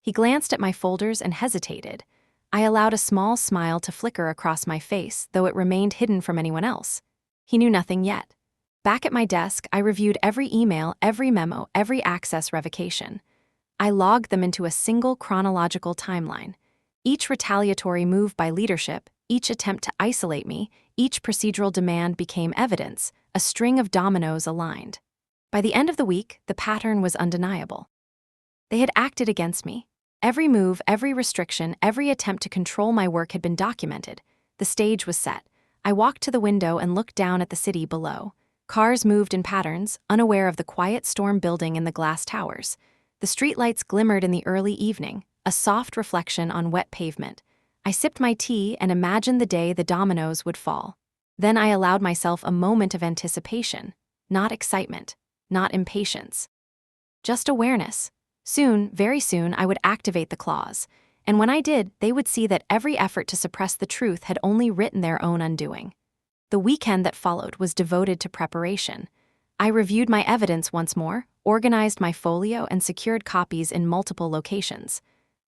He glanced at my folders and hesitated. I allowed a small smile to flicker across my face, though it remained hidden from anyone else. He knew nothing yet. Back at my desk, I reviewed every email, every memo, every access revocation. I logged them into a single chronological timeline. Each retaliatory move by leadership, each attempt to isolate me, each procedural demand became evidence, a string of dominoes aligned. By the end of the week, the pattern was undeniable. They had acted against me. Every move, every restriction, every attempt to control my work had been documented. The stage was set. I walked to the window and looked down at the city below. Cars moved in patterns, unaware of the quiet storm building in the glass towers. The streetlights glimmered in the early evening, a soft reflection on wet pavement. I sipped my tea and imagined the day the dominoes would fall. Then I allowed myself a moment of anticipation, not excitement, not impatience. Just awareness. Soon, very soon, I would activate the clause. And when I did, they would see that every effort to suppress the truth had only written their own undoing. The weekend that followed was devoted to preparation. I reviewed my evidence once more, organized my folio, and secured copies in multiple locations.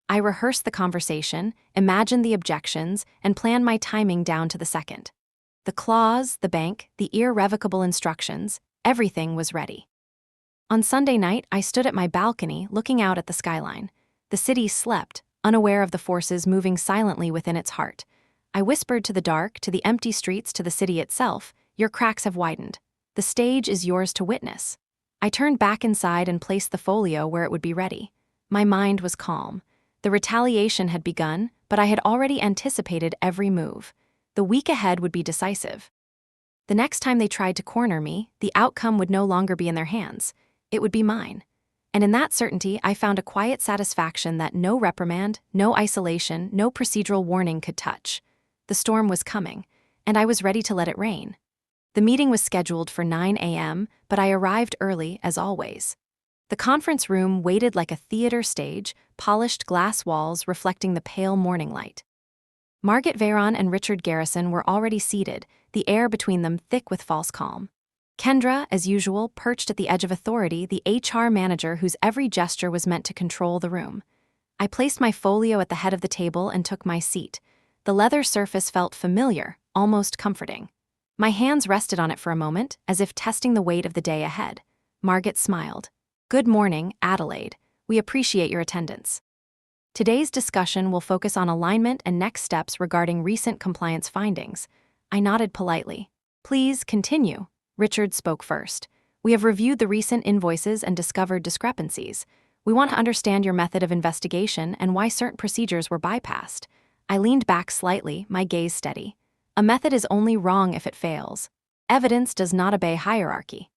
I rehearsed the conversation, imagined the objections, and planned my timing down to the second. The clause, the bank, the irrevocable instructions, everything was ready. On Sunday night, I stood at my balcony looking out at the skyline. The city slept, unaware of the forces moving silently within its heart. I whispered to the dark, to the empty streets, to the city itself, "Your cracks have widened. The stage is yours to witness." I turned back inside and placed the folio where it would be ready. My mind was calm. The retaliation had begun, but I had already anticipated every move. The week ahead would be decisive. The next time they tried to corner me, the outcome would no longer be in their hands. It would be mine. And in that certainty, I found a quiet satisfaction that no reprimand, no isolation, no procedural warning could touch. The storm was coming, and I was ready to let it rain. The meeting was scheduled for 9 a.m., but I arrived early, as always. The conference room waited like a theater stage, polished glass walls reflecting the pale morning light. Margaret Veyron and Richard Garrison were already seated, the air between them thick with false calm. Kendra, as usual, perched at the edge of authority, the HR manager whose every gesture was meant to control the room. I placed my folio at the head of the table and took my seat. The leather surface felt familiar, almost comforting. My hands rested on it for a moment, as if testing the weight of the day ahead. Margaret smiled. "Good morning, Adelaide. We appreciate your attendance. Today's discussion will focus on alignment and next steps regarding recent compliance findings." I nodded politely. "Please continue." Richard spoke first. "We have reviewed the recent invoices and discovered discrepancies. We want to understand your method of investigation and why certain procedures were bypassed." I leaned back slightly, my gaze steady. A method is only wrong if it fails. Evidence does not obey hierarchy.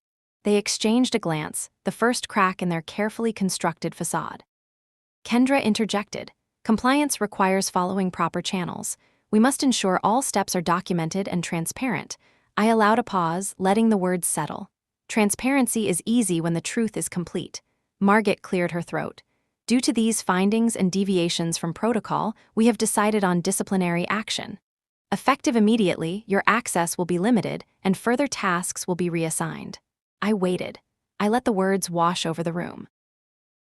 They exchanged a glance, the first crack in their carefully constructed facade. Kendra interjected. "Compliance requires following proper channels. We must ensure all steps are documented and transparent." I allowed a pause, letting the words settle. Transparency is easy when the truth is complete. Margaret cleared her throat. "Due to these findings and deviations from protocol, we have decided on disciplinary action. Effective immediately, your access will be limited, and further tasks will be reassigned." I waited. I let the words wash over the room.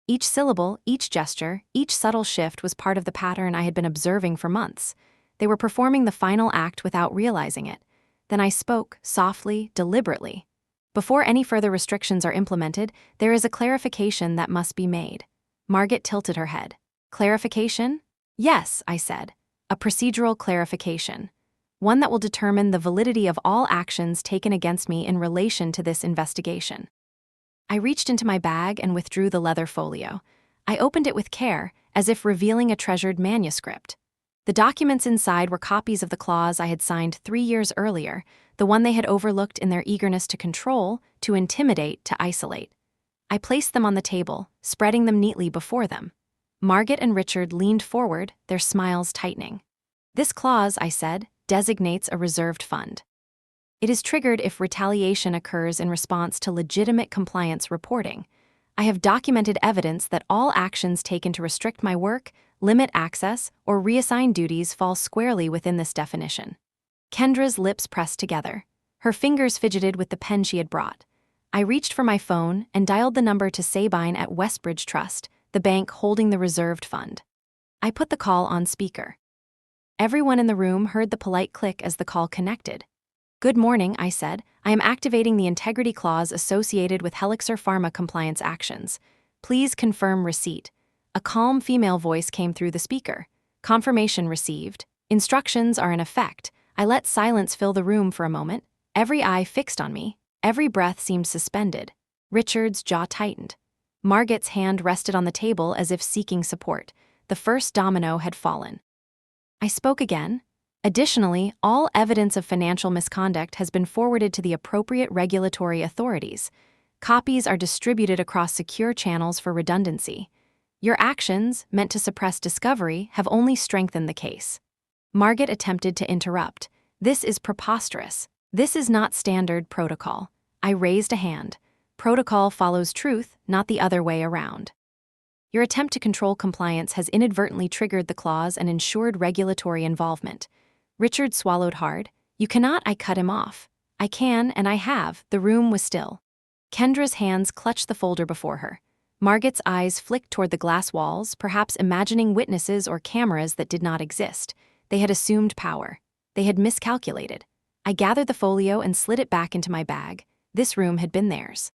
Each syllable, each gesture, each subtle shift was part of the pattern I had been observing for months. They were performing the final act without realizing it. Then I spoke, softly, deliberately. "Before any further restrictions are implemented, there is a clarification that must be made." Margaret tilted her head. "Clarification?" "Yes," I said. "A procedural clarification. One that will determine the validity of all actions taken against me in relation to this investigation." I reached into my bag and withdrew the leather folio. I opened it with care, as if revealing a treasured manuscript. The documents inside were copies of the clause I had signed 3 years earlier, the one they had overlooked in their eagerness to control, to intimidate, to isolate. I placed them on the table, spreading them neatly before them. Margaret and Richard leaned forward, their smiles tightening. "This clause," I said, "designates a reserved fund. It is triggered if retaliation occurs in response to legitimate compliance reporting. I have documented evidence that all actions taken to restrict my work, limit access, or reassign duties fall squarely within this definition. Kendra's lips pressed together. Her fingers fidgeted with the pen she had brought. I reached for my phone and dialed the number to Sabine at Westbridge Trust, the bank holding the reserved fund. I put the call on speaker. Everyone in the room heard the polite click as the call connected. "Good morning," I said. "I am activating the integrity clause associated with Helixer Pharma compliance actions. Please confirm receipt." A calm female voice came through the speaker. "Confirmation received. Instructions are in effect." I let silence fill the room for a moment, every eye fixed on me, every breath seemed suspended. Richard's jaw tightened. Margaret's hand rested on the table as if seeking support. The first domino had fallen. I spoke again. "Additionally, all evidence of financial misconduct has been forwarded to the appropriate regulatory authorities. Copies are distributed across secure channels for redundancy. Your actions, meant to suppress discovery, have only strengthened the case." Margaret attempted to interrupt. "This is preposterous. This is not standard protocol." I raised a hand. "Protocol follows truth, not the other way around. Your attempt to control compliance has inadvertently triggered the clause and ensured regulatory involvement." Richard swallowed hard. "You cannot," I cut him off. "I can, and I have." The room was still. Kendra's hands clutched the folder before her. Margaret's eyes flicked toward the glass walls, perhaps imagining witnesses or cameras that did not exist. They had assumed power. They had miscalculated. I gathered the folio and slid it back into my bag. This room had been theirs.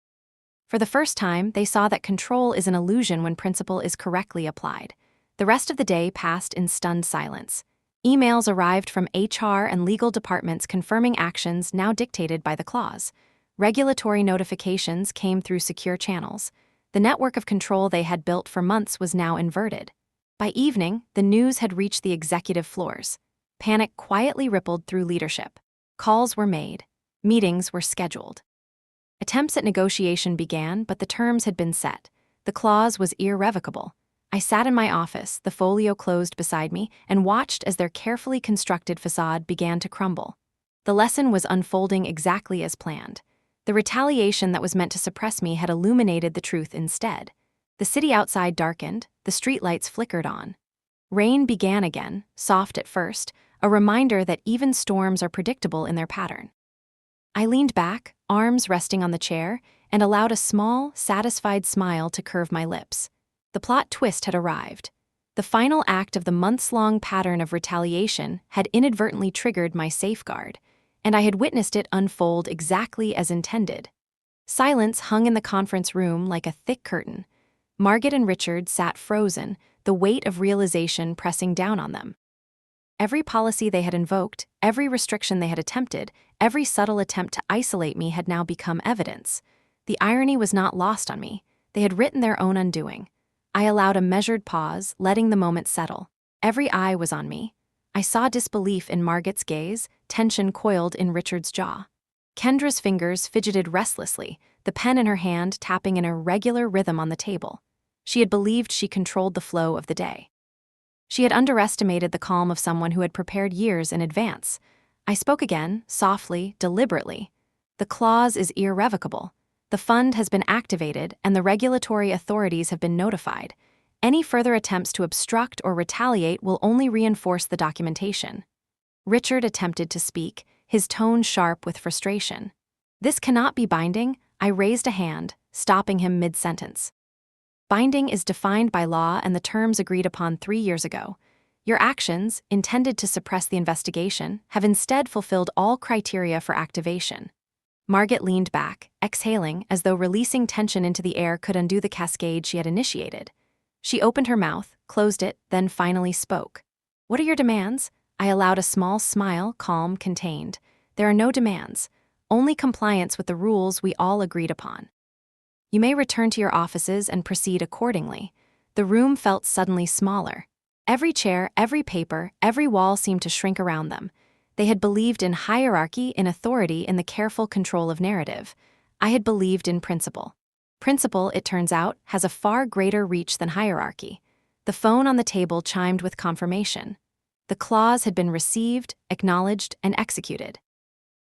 For the first time, they saw that control is an illusion when principle is correctly applied. The rest of the day passed in stunned silence. Emails arrived from HR and legal departments confirming actions now dictated by the clause. Regulatory notifications came through secure channels. The network of control they had built for months was now inverted. By evening, the news had reached the executive floors. Panic quietly rippled through leadership. Calls were made. Meetings were scheduled. Attempts at negotiation began, but the terms had been set. The clause was irrevocable. I sat in my office, the folio closed beside me, and watched as their carefully constructed facade began to crumble. The lesson was unfolding exactly as planned. The retaliation that was meant to suppress me had illuminated the truth instead. The city outside darkened, the streetlights flickered on. Rain began again, soft at first, a reminder that even storms are predictable in their pattern. I leaned back, arms resting on the chair, and allowed a small, satisfied smile to curve my lips. The plot twist had arrived. The final act of the months-long pattern of retaliation had inadvertently triggered my safeguard, and I had witnessed it unfold exactly as intended. Silence hung in the conference room like a thick curtain. Margaret and Richard sat frozen, the weight of realization pressing down on them. Every policy they had invoked, every restriction they had attempted, every subtle attempt to isolate me had now become evidence. The irony was not lost on me. They had written their own undoing. I allowed a measured pause, letting the moment settle. Every eye was on me. I saw disbelief in Margaret's gaze, tension coiled in Richard's jaw. Kendra's fingers fidgeted restlessly, the pen in her hand tapping an irregular rhythm on the table. She had believed she controlled the flow of the day. She had underestimated the calm of someone who had prepared years in advance. I spoke again, softly, deliberately. "The clause is irrevocable. The fund has been activated and the regulatory authorities have been notified. Any further attempts to obstruct or retaliate will only reinforce the documentation." Richard attempted to speak, his tone sharp with frustration. "This cannot be binding." I raised a hand, stopping him mid-sentence. "Binding is defined by law and the terms agreed upon 3 years ago. Your actions, intended to suppress the investigation, have instead fulfilled all criteria for activation." Margaret leaned back, exhaling as though releasing tension into the air could undo the cascade she had initiated. She opened her mouth, closed it, then finally spoke. "What are your demands?" I allowed a small smile, calm, contained. "There are no demands. Only compliance with the rules we all agreed upon. You may return to your offices and proceed accordingly." The room felt suddenly smaller. Every chair, every paper, every wall seemed to shrink around them. They had believed in hierarchy, in authority, in the careful control of narrative. I had believed in principle. Principle, it turns out, has a far greater reach than hierarchy. The phone on the table chimed with confirmation. The clause had been received, acknowledged, and executed.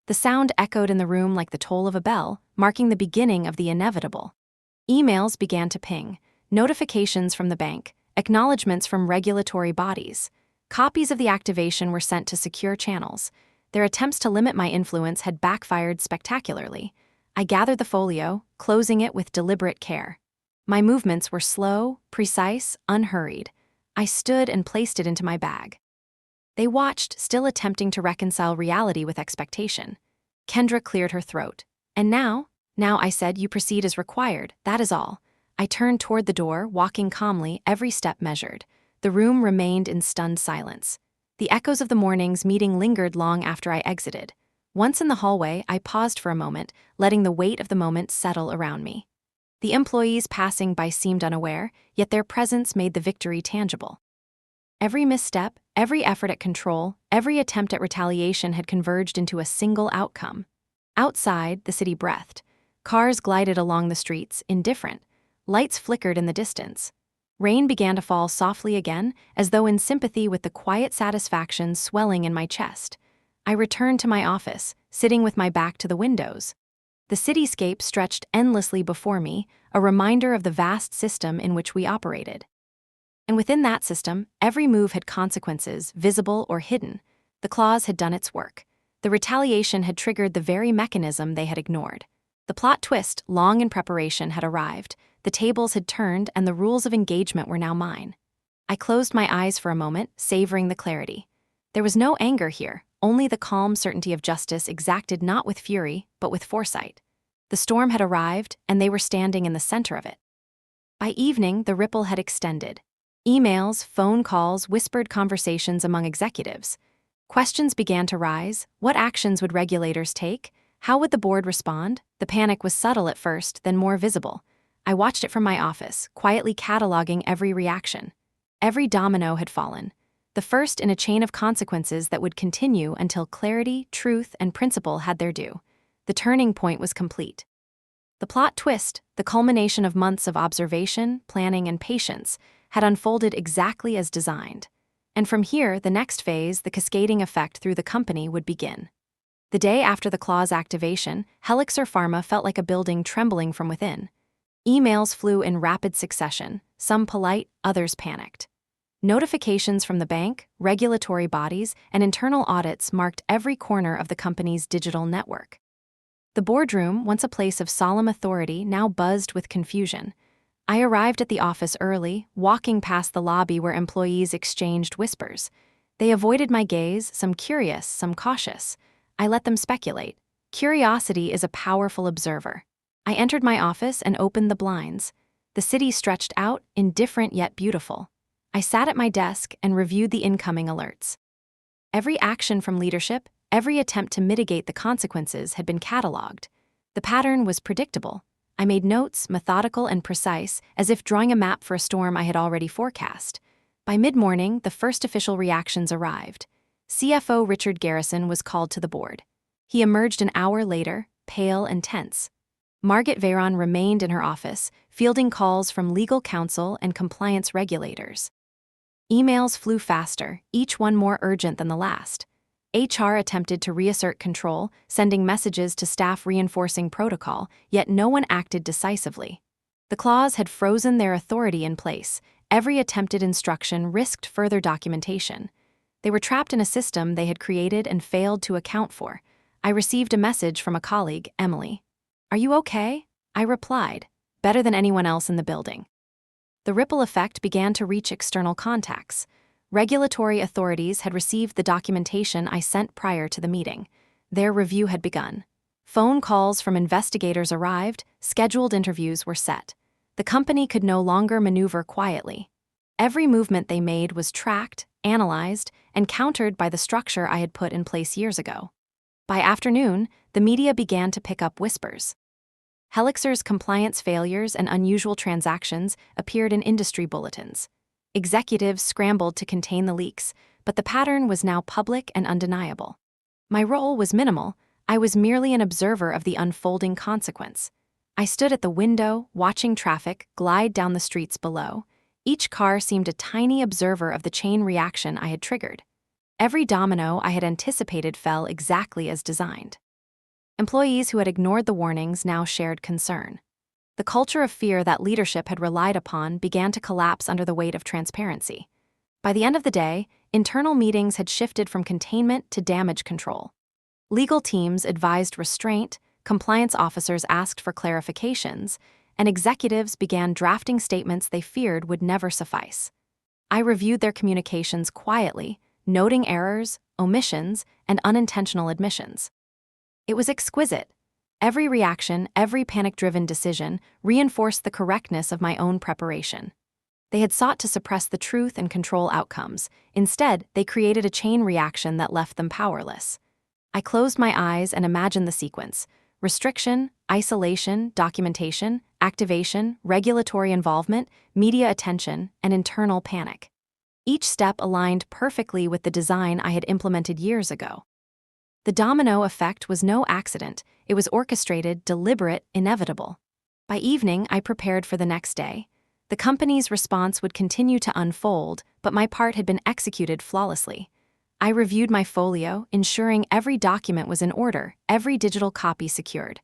The sound echoed in the room like the toll of a bell, marking the beginning of the inevitable. Emails began to ping, notifications from the bank, acknowledgments from regulatory bodies. Copies of the activation were sent to secure channels. Their attempts to limit my influence had backfired spectacularly. I gathered the folio, closing it with deliberate care. My movements were slow, precise, unhurried. I stood and placed it into my bag. They watched, still attempting to reconcile reality with expectation. Kendra cleared her throat. "And now?" "Now," I said, "you proceed as required, that is all." I turned toward the door, walking calmly, every step measured. The room remained in stunned silence. The echoes of the morning's meeting lingered long after I exited. Once in the hallway, I paused for a moment, letting the weight of the moment settle around me. The employees passing by seemed unaware, yet their presence made the victory tangible. Every misstep, every effort at control, every attempt at retaliation had converged into a single outcome. Outside, the city breathed. Cars glided along the streets, indifferent. Lights flickered in the distance. Rain began to fall softly again, as though in sympathy with the quiet satisfaction swelling in my chest. I returned to my office, sitting with my back to the windows. The cityscape stretched endlessly before me, a reminder of the vast system in which we operated. And within that system, every move had consequences, visible or hidden. The clause had done its work. The retaliation had triggered the very mechanism they had ignored. The plot twist, long in preparation, had arrived. The tables had turned, and the rules of engagement were now mine. I closed my eyes for a moment, savoring the clarity. There was no anger here, only the calm certainty of justice exacted not with fury, but with foresight. The storm had arrived, and they were standing in the center of it. By evening, the ripple had extended. Emails, phone calls, whispered conversations among executives. Questions began to rise. What actions would regulators take? How would the board respond? The panic was subtle at first, then more visible. I watched it from my office, quietly cataloging every reaction. Every domino had fallen. The first in a chain of consequences that would continue until clarity, truth, and principle had their due. The turning point was complete. The plot twist, the culmination of months of observation, planning, and patience, had unfolded exactly as designed. And from here, the next phase, the cascading effect through the company, would begin. The day after the clause activation, Helixer Pharma felt like a building trembling from within. Emails flew in rapid succession, some polite, others panicked. Notifications from the bank, regulatory bodies, and internal audits marked every corner of the company's digital network. The boardroom, once a place of solemn authority, now buzzed with confusion. I arrived at the office early, walking past the lobby where employees exchanged whispers. They avoided my gaze, some curious, some cautious. I let them speculate. Curiosity is a powerful observer. I entered my office and opened the blinds. The city stretched out, indifferent yet beautiful. I sat at my desk and reviewed the incoming alerts. Every action from leadership, every attempt to mitigate the consequences had been cataloged. The pattern was predictable. I made notes, methodical and precise, as if drawing a map for a storm I had already forecast. By mid-morning, the first official reactions arrived. CFO Richard Garrison was called to the board. He emerged an hour later, pale and tense. Margit Veyron remained in her office, fielding calls from legal counsel and compliance regulators. Emails flew faster, each one more urgent than the last. HR attempted to reassert control, sending messages to staff reinforcing protocol, yet no one acted decisively. The clause had frozen their authority in place. Every attempted instruction risked further documentation. They were trapped in a system they had created and failed to account for. I received a message from a colleague, Emily. "Are you okay?" I replied, "Better than anyone else in the building." The ripple effect began to reach external contacts. Regulatory authorities had received the documentation I sent prior to the meeting. Their review had begun. Phone calls from investigators arrived, scheduled interviews were set. The company could no longer maneuver quietly. Every movement they made was tracked, analyzed, and countered by the structure I had put in place years ago. By afternoon, the media began to pick up whispers. Helixer's compliance failures and unusual transactions appeared in industry bulletins. Executives scrambled to contain the leaks, but the pattern was now public and undeniable. My role was minimal. I was merely an observer of the unfolding consequence. I stood at the window, watching traffic glide down the streets below. Each car seemed a tiny observer of the chain reaction I had triggered. Every domino I had anticipated fell exactly as designed. Employees who had ignored the warnings now shared concern. The culture of fear that leadership had relied upon began to collapse under the weight of transparency. By the end of the day, internal meetings had shifted from containment to damage control. Legal teams advised restraint, compliance officers asked for clarifications, and executives began drafting statements they feared would never suffice. I reviewed their communications quietly, noting errors, omissions, and unintentional admissions. It was exquisite. Every reaction, every panic-driven decision reinforced the correctness of my own preparation. They had sought to suppress the truth and control outcomes. Instead, they created a chain reaction that left them powerless. I closed my eyes and imagined the sequence: restriction, isolation, documentation, activation, regulatory involvement, media attention, and internal panic. Each step aligned perfectly with the design I had implemented years ago. The domino effect was no accident. It was orchestrated, deliberate, inevitable. By evening, I prepared for the next day. The company's response would continue to unfold, but my part had been executed flawlessly. I reviewed my folio, ensuring every document was in order, every digital copy secured.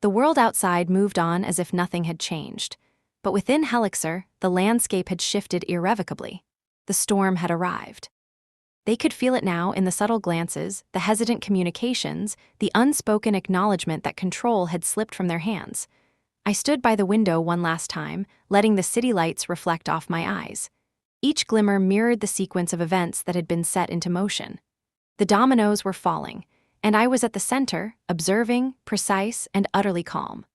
The world outside moved on as if nothing had changed. But within Helixer, the landscape had shifted irrevocably. The storm had arrived. They could feel it now in the subtle glances, the hesitant communications, the unspoken acknowledgement that control had slipped from their hands. I stood by the window one last time, letting the city lights reflect off my eyes. Each glimmer mirrored the sequence of events that had been set into motion. The dominoes were falling, and I was at the center, observing, precise, and utterly calm.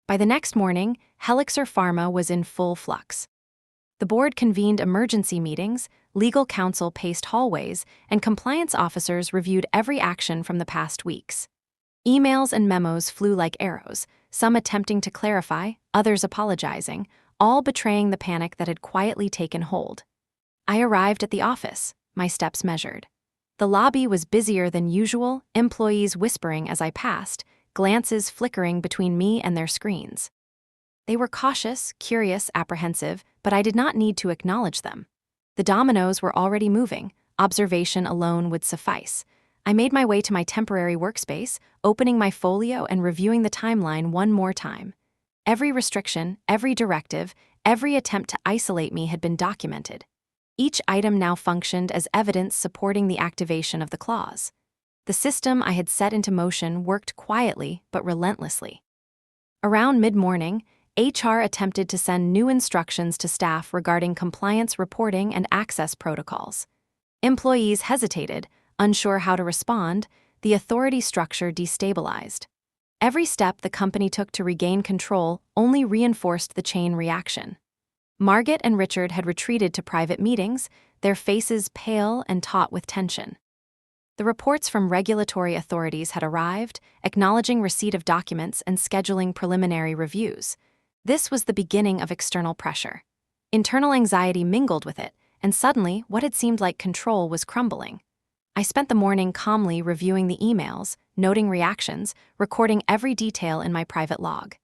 By the next morning, Helixer Pharma was in full flux. The board convened emergency meetings, legal counsel paced hallways, and compliance officers reviewed every action from the past weeks. Emails and memos flew like arrows, some attempting to clarify, others apologizing, all betraying the panic that had quietly taken hold. I arrived at the office, my steps measured. The lobby was busier than usual, employees whispering as I passed, glances flickering between me and their screens. They were cautious, curious, apprehensive, but I did not need to acknowledge them. The dominoes were already moving. Observation alone would suffice. I made my way to my temporary workspace, opening my folio and reviewing the timeline one more time. Every restriction, every directive, every attempt to isolate me had been documented. Each item now functioned as evidence supporting the activation of the clause. The system I had set into motion worked quietly but relentlessly. Around mid-morning, HR attempted to send new instructions to staff regarding compliance reporting and access protocols. Employees hesitated, unsure how to respond. The authority structure destabilized. Every step the company took to regain control only reinforced the chain reaction. Margaret and Richard had retreated to private meetings, their faces pale and taut with tension. The reports from regulatory authorities had arrived, acknowledging receipt of documents and scheduling preliminary reviews. This was the beginning of external pressure. Internal anxiety mingled with it, and suddenly what had seemed like control was crumbling. I spent the morning calmly reviewing the emails, noting reactions, recording every detail in my private log.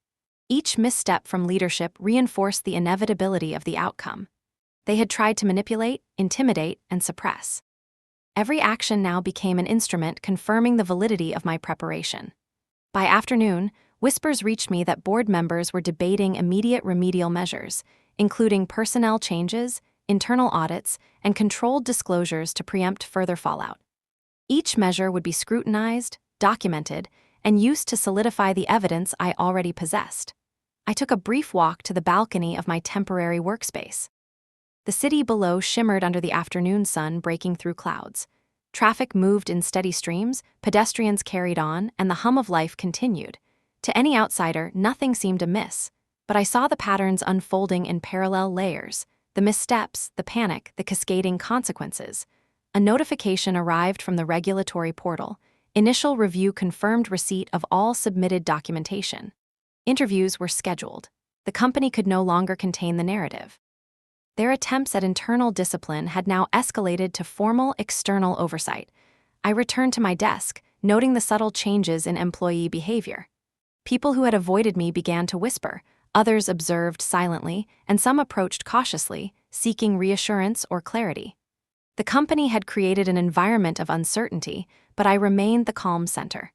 Each misstep from leadership reinforced the inevitability of the outcome. They had tried to manipulate, intimidate, and suppress. Every action now became an instrument confirming the validity of my preparation. By afternoon, whispers reached me that board members were debating immediate remedial measures, including personnel changes, internal audits, and controlled disclosures to preempt further fallout. Each measure would be scrutinized, documented, and used to solidify the evidence I already possessed. I took a brief walk to the balcony of my temporary workspace. The city below shimmered under the afternoon sun breaking through clouds. Traffic moved in steady streams, pedestrians carried on, and the hum of life continued. To any outsider, nothing seemed amiss, but I saw the patterns unfolding in parallel layers: the missteps, the panic, the cascading consequences. A notification arrived from the regulatory portal. Initial review confirmed receipt of all submitted documentation. Interviews were scheduled. The company could no longer contain the narrative. Their attempts at internal discipline had now escalated to formal external oversight. I returned to my desk, noting the subtle changes in employee behavior. People who had avoided me began to whisper, others observed silently, and some approached cautiously, seeking reassurance or clarity. The company had created an environment of uncertainty, but I remained the calm center.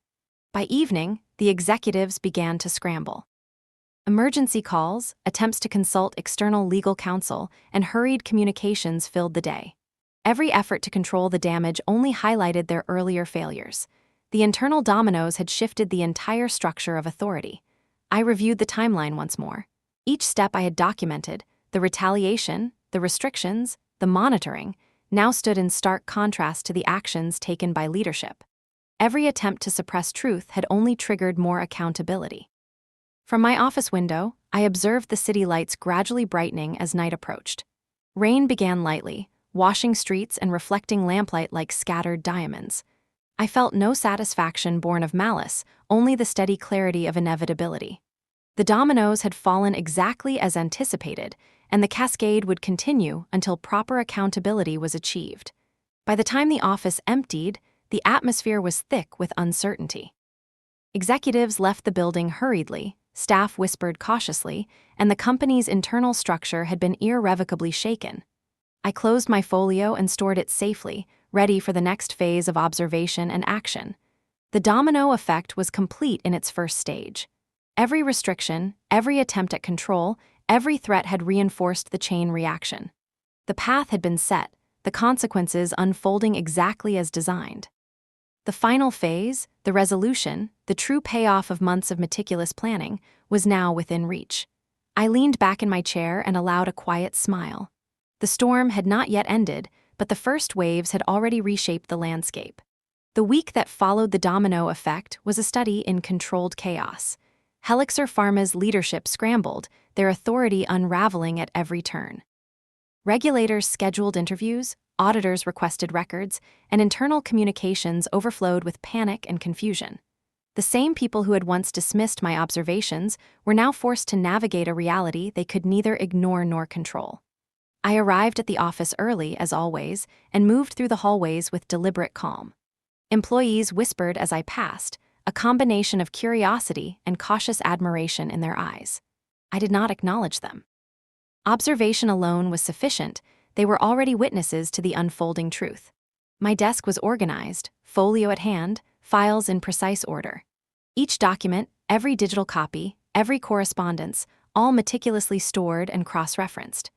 By evening, the executives began to scramble. Emergency calls, attempts to consult external legal counsel, and hurried communications filled the day. Every effort to control the damage only highlighted their earlier failures. The internal dominoes had shifted the entire structure of authority. I reviewed the timeline once more. Each step I had documented, the retaliation, the restrictions, the monitoring, now stood in stark contrast to the actions taken by leadership. Every attempt to suppress truth had only triggered more accountability. From my office window, I observed the city lights gradually brightening as night approached. Rain began lightly, washing streets and reflecting lamplight like scattered diamonds. I felt no satisfaction born of malice, only the steady clarity of inevitability. The dominoes had fallen exactly as anticipated, and the cascade would continue until proper accountability was achieved. By the time the office emptied, the atmosphere was thick with uncertainty. Executives left the building hurriedly, staff whispered cautiously, and the company's internal structure had been irrevocably shaken. I closed my folio and stored it safely, ready for the next phase of observation and action. The domino effect was complete in its first stage. Every restriction, every attempt at control, every threat had reinforced the chain reaction. The path had been set, the consequences unfolding exactly as designed. The final phase, the resolution, the true payoff of months of meticulous planning, was now within reach. I leaned back in my chair and allowed a quiet smile. The storm had not yet ended, but the first waves had already reshaped the landscape. The week that followed the domino effect was a study in controlled chaos. Helixer Pharma's leadership scrambled, their authority unraveling at every turn. Regulators scheduled interviews, auditors requested records, and internal communications overflowed with panic and confusion. The same people who had once dismissed my observations were now forced to navigate a reality they could neither ignore nor control. I arrived at the office early, as always, and moved through the hallways with deliberate calm. Employees whispered as I passed, a combination of curiosity and cautious admiration in their eyes. I did not acknowledge them. Observation alone was sufficient. They were already witnesses to the unfolding truth. My desk was organized, folio at hand, files in precise order. Each document, every digital copy, every correspondence, all meticulously stored and cross-referenced.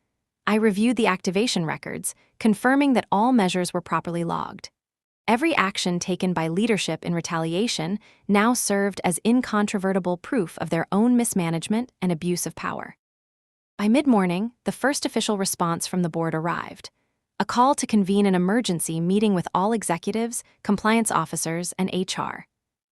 I reviewed the activation records, confirming that all measures were properly logged. Every action taken by leadership in retaliation now served as incontrovertible proof of their own mismanagement and abuse of power. By mid-morning, the first official response from the board arrived. A call to convene an emergency meeting with all executives, compliance officers, and HR.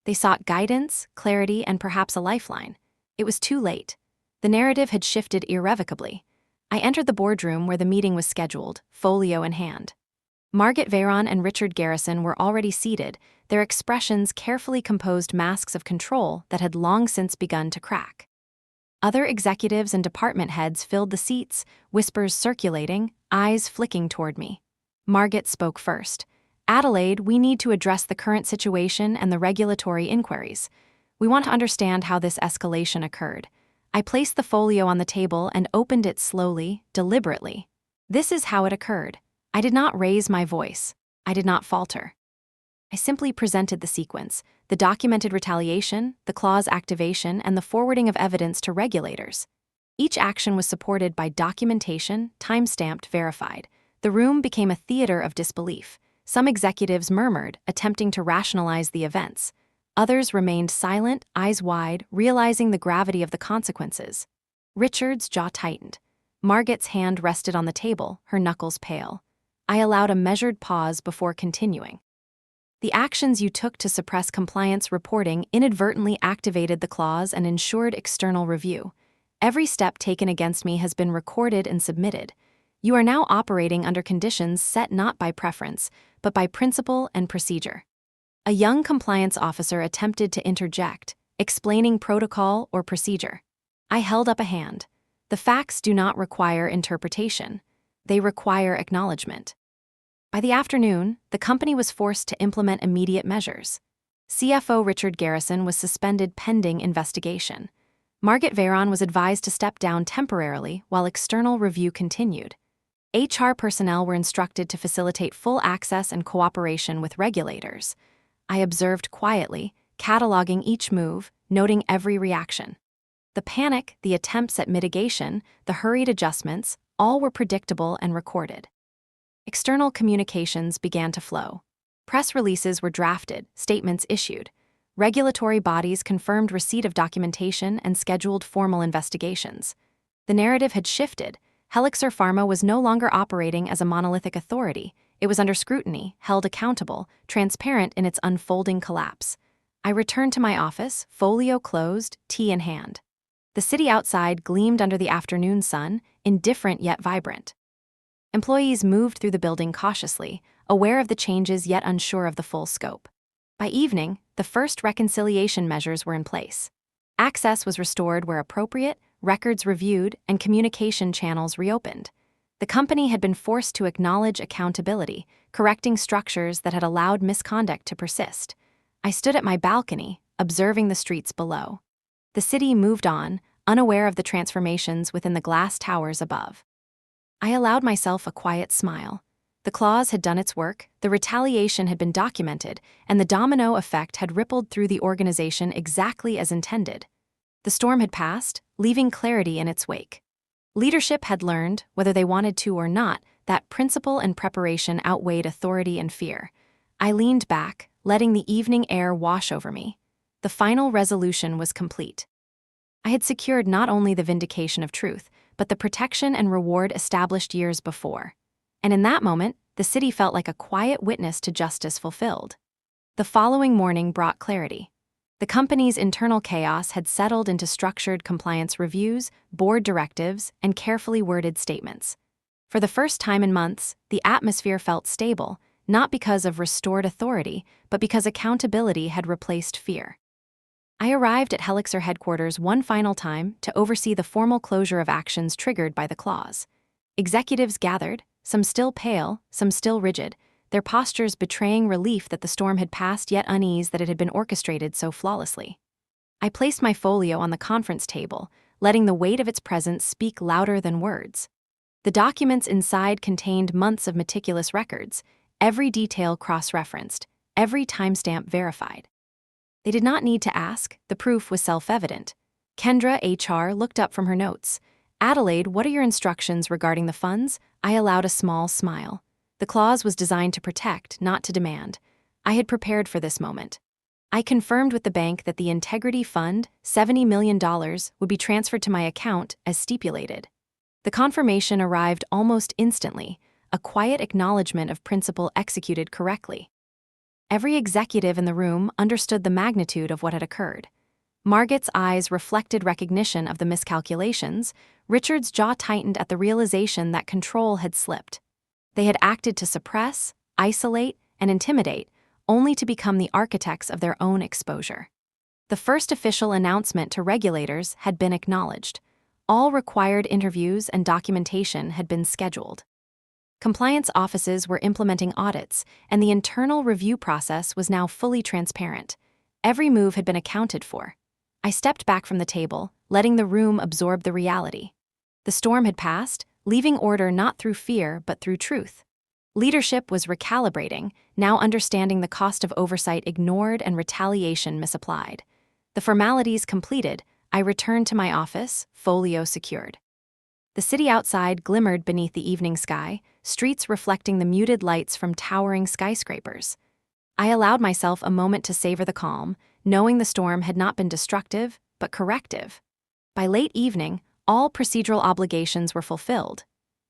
They sought guidance, clarity, and perhaps a lifeline. It was too late. The narrative had shifted irrevocably. I entered the boardroom where the meeting was scheduled, folio in hand. Margaret Veyron and Richard Garrison were already seated, their expressions carefully composed masks of control that had long since begun to crack. Other executives and department heads filled the seats, whispers circulating, eyes flicking toward me. Margaret spoke first. "Adelaide, we need to address the current situation and the regulatory inquiries. We want to understand how this escalation occurred." I placed the folio on the table and opened it slowly, deliberately. This is how it occurred. I did not raise my voice. I did not falter. I simply presented the sequence, the documented retaliation, the clause activation, and the forwarding of evidence to regulators. Each action was supported by documentation, time-stamped, verified. The room became a theater of disbelief. Some executives murmured, attempting to rationalize the events. Others remained silent, eyes wide, realizing the gravity of the consequences. Richard's jaw tightened. Margaret's hand rested on the table, her knuckles pale. I allowed a measured pause before continuing. "The actions you took to suppress compliance reporting inadvertently activated the clause and ensured external review. Every step taken against me has been recorded and submitted. You are now operating under conditions set not by preference, but by principle and procedure." A young compliance officer attempted to interject, explaining protocol or procedure. I held up a hand. The facts do not require interpretation. They require acknowledgement. By the afternoon, the company was forced to implement immediate measures. CFO Richard Garrison was suspended pending investigation. Margaret Veyron was advised to step down temporarily while external review continued. HR personnel were instructed to facilitate full access and cooperation with regulators. I observed quietly, cataloging each move, noting every reaction. The panic, the attempts at mitigation, the hurried adjustments, all were predictable and recorded. External communications began to flow. Press releases were drafted, statements issued. Regulatory bodies confirmed receipt of documentation and scheduled formal investigations. The narrative had shifted. Helixer Pharma was no longer operating as a monolithic authority. It was under scrutiny, held accountable, transparent in its unfolding collapse. I returned to my office, folio closed, tea in hand. The city outside gleamed under the afternoon sun, indifferent yet vibrant. Employees moved through the building cautiously, aware of the changes yet unsure of the full scope. By evening, the first reconciliation measures were in place. Access was restored where appropriate, records reviewed, and communication channels reopened. The company had been forced to acknowledge accountability, correcting structures that had allowed misconduct to persist. I stood at my balcony, observing the streets below. The city moved on, unaware of the transformations within the glass towers above. I allowed myself a quiet smile. The clause had done its work, the retaliation had been documented, and the domino effect had rippled through the organization exactly as intended. The storm had passed, leaving clarity in its wake. Leadership had learned, whether they wanted to or not, that principle and preparation outweighed authority and fear. I leaned back, letting the evening air wash over me. The final resolution was complete. I had secured not only the vindication of truth, but the protection and reward established years before. And in that moment, the city felt like a quiet witness to justice fulfilled. The following morning brought clarity. The company's internal chaos had settled into structured compliance reviews, board directives, and carefully worded statements. For the first time in months, the atmosphere felt stable, not because of restored authority, but because accountability had replaced fear. I arrived at Helixer headquarters one final time to oversee the formal closure of actions triggered by the clause. Executives gathered, some still pale, some still rigid, their postures betraying relief that the storm had passed yet unease that it had been orchestrated so flawlessly. I placed my folio on the conference table, letting the weight of its presence speak louder than words. The documents inside contained months of meticulous records, every detail cross-referenced, every timestamp verified. They did not need to ask, the proof was self-evident. Kendra, HR, looked up from her notes. Adelaide, what are your instructions regarding the funds? I allowed a small smile. The clause was designed to protect, not to demand. I had prepared for this moment. I confirmed with the bank that the Integrity Fund, $70 million, would be transferred to my account as stipulated. The confirmation arrived almost instantly, a quiet acknowledgement of principle executed correctly. Every executive in the room understood the magnitude of what had occurred. Margot's eyes reflected recognition of the miscalculations. Richard's jaw tightened at the realization that control had slipped. They had acted to suppress, isolate, and intimidate, only to become the architects of their own exposure. The first official announcement to regulators had been acknowledged. All required interviews and documentation had been scheduled. Compliance offices were implementing audits, and the internal review process was now fully transparent. Every move had been accounted for. I stepped back from the table, letting the room absorb the reality. The storm had passed, leaving order not through fear but through truth. Leadership was recalibrating, now understanding the cost of oversight ignored and retaliation misapplied. The formalities completed, I returned to my office, folio secured. The city outside glimmered beneath the evening sky, streets reflecting the muted lights from towering skyscrapers. I allowed myself a moment to savor the calm, knowing the storm had not been destructive, but corrective. By late evening, all procedural obligations were fulfilled.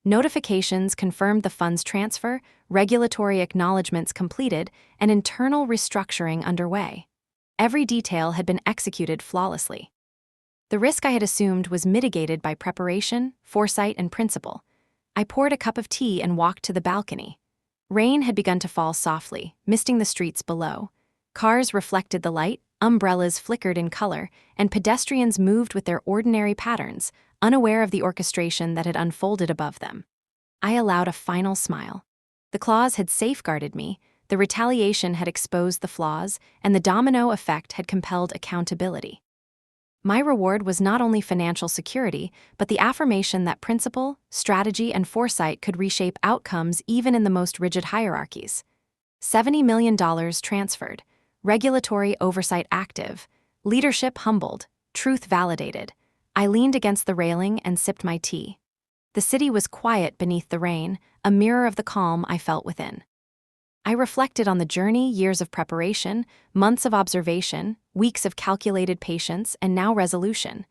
Notifications confirmed the funds transfer, regulatory acknowledgments completed, and internal restructuring underway. Every detail had been executed flawlessly. The risk I had assumed was mitigated by preparation, foresight, and principle. I poured a cup of tea and walked to the balcony. Rain had begun to fall softly, misting the streets below. Cars reflected the light, umbrellas flickered in color, and pedestrians moved with their ordinary patterns, unaware of the orchestration that had unfolded above them. I allowed a final smile. The clause had safeguarded me, the retaliation had exposed the flaws, and the domino effect had compelled accountability. My reward was not only financial security, but the affirmation that principle, strategy, and foresight could reshape outcomes even in the most rigid hierarchies. $70 million transferred, regulatory oversight active, leadership humbled, truth validated. I leaned against the railing and sipped my tea. The city was quiet beneath the rain, a mirror of the calm I felt within. I reflected on the journey, years of preparation, months of observation, weeks of calculated patience, and now resolution.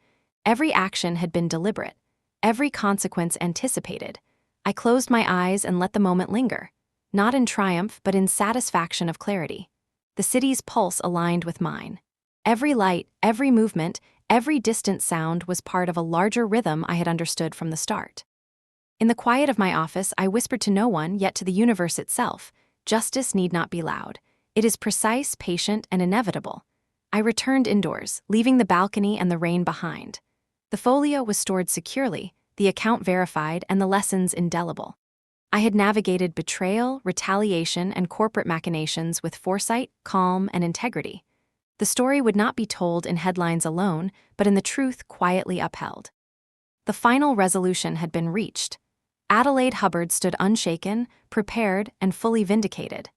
Every action had been deliberate, every consequence anticipated. I closed my eyes and let the moment linger, not in triumph but in satisfaction of clarity. The city's pulse aligned with mine. Every light, every movement, every distant sound was part of a larger rhythm I had understood from the start. In the quiet of my office, I whispered to no one, yet to the universe itself, "Justice need not be loud. It is precise, patient, and inevitable." I returned indoors, leaving the balcony and the rain behind. The folio was stored securely, the account verified, and the lessons indelible. I had navigated betrayal, retaliation, and corporate machinations with foresight, calm, and integrity. The story would not be told in headlines alone, but in the truth quietly upheld. The final resolution had been reached. Adelaide Hubbard stood unshaken, prepared, and fully vindicated.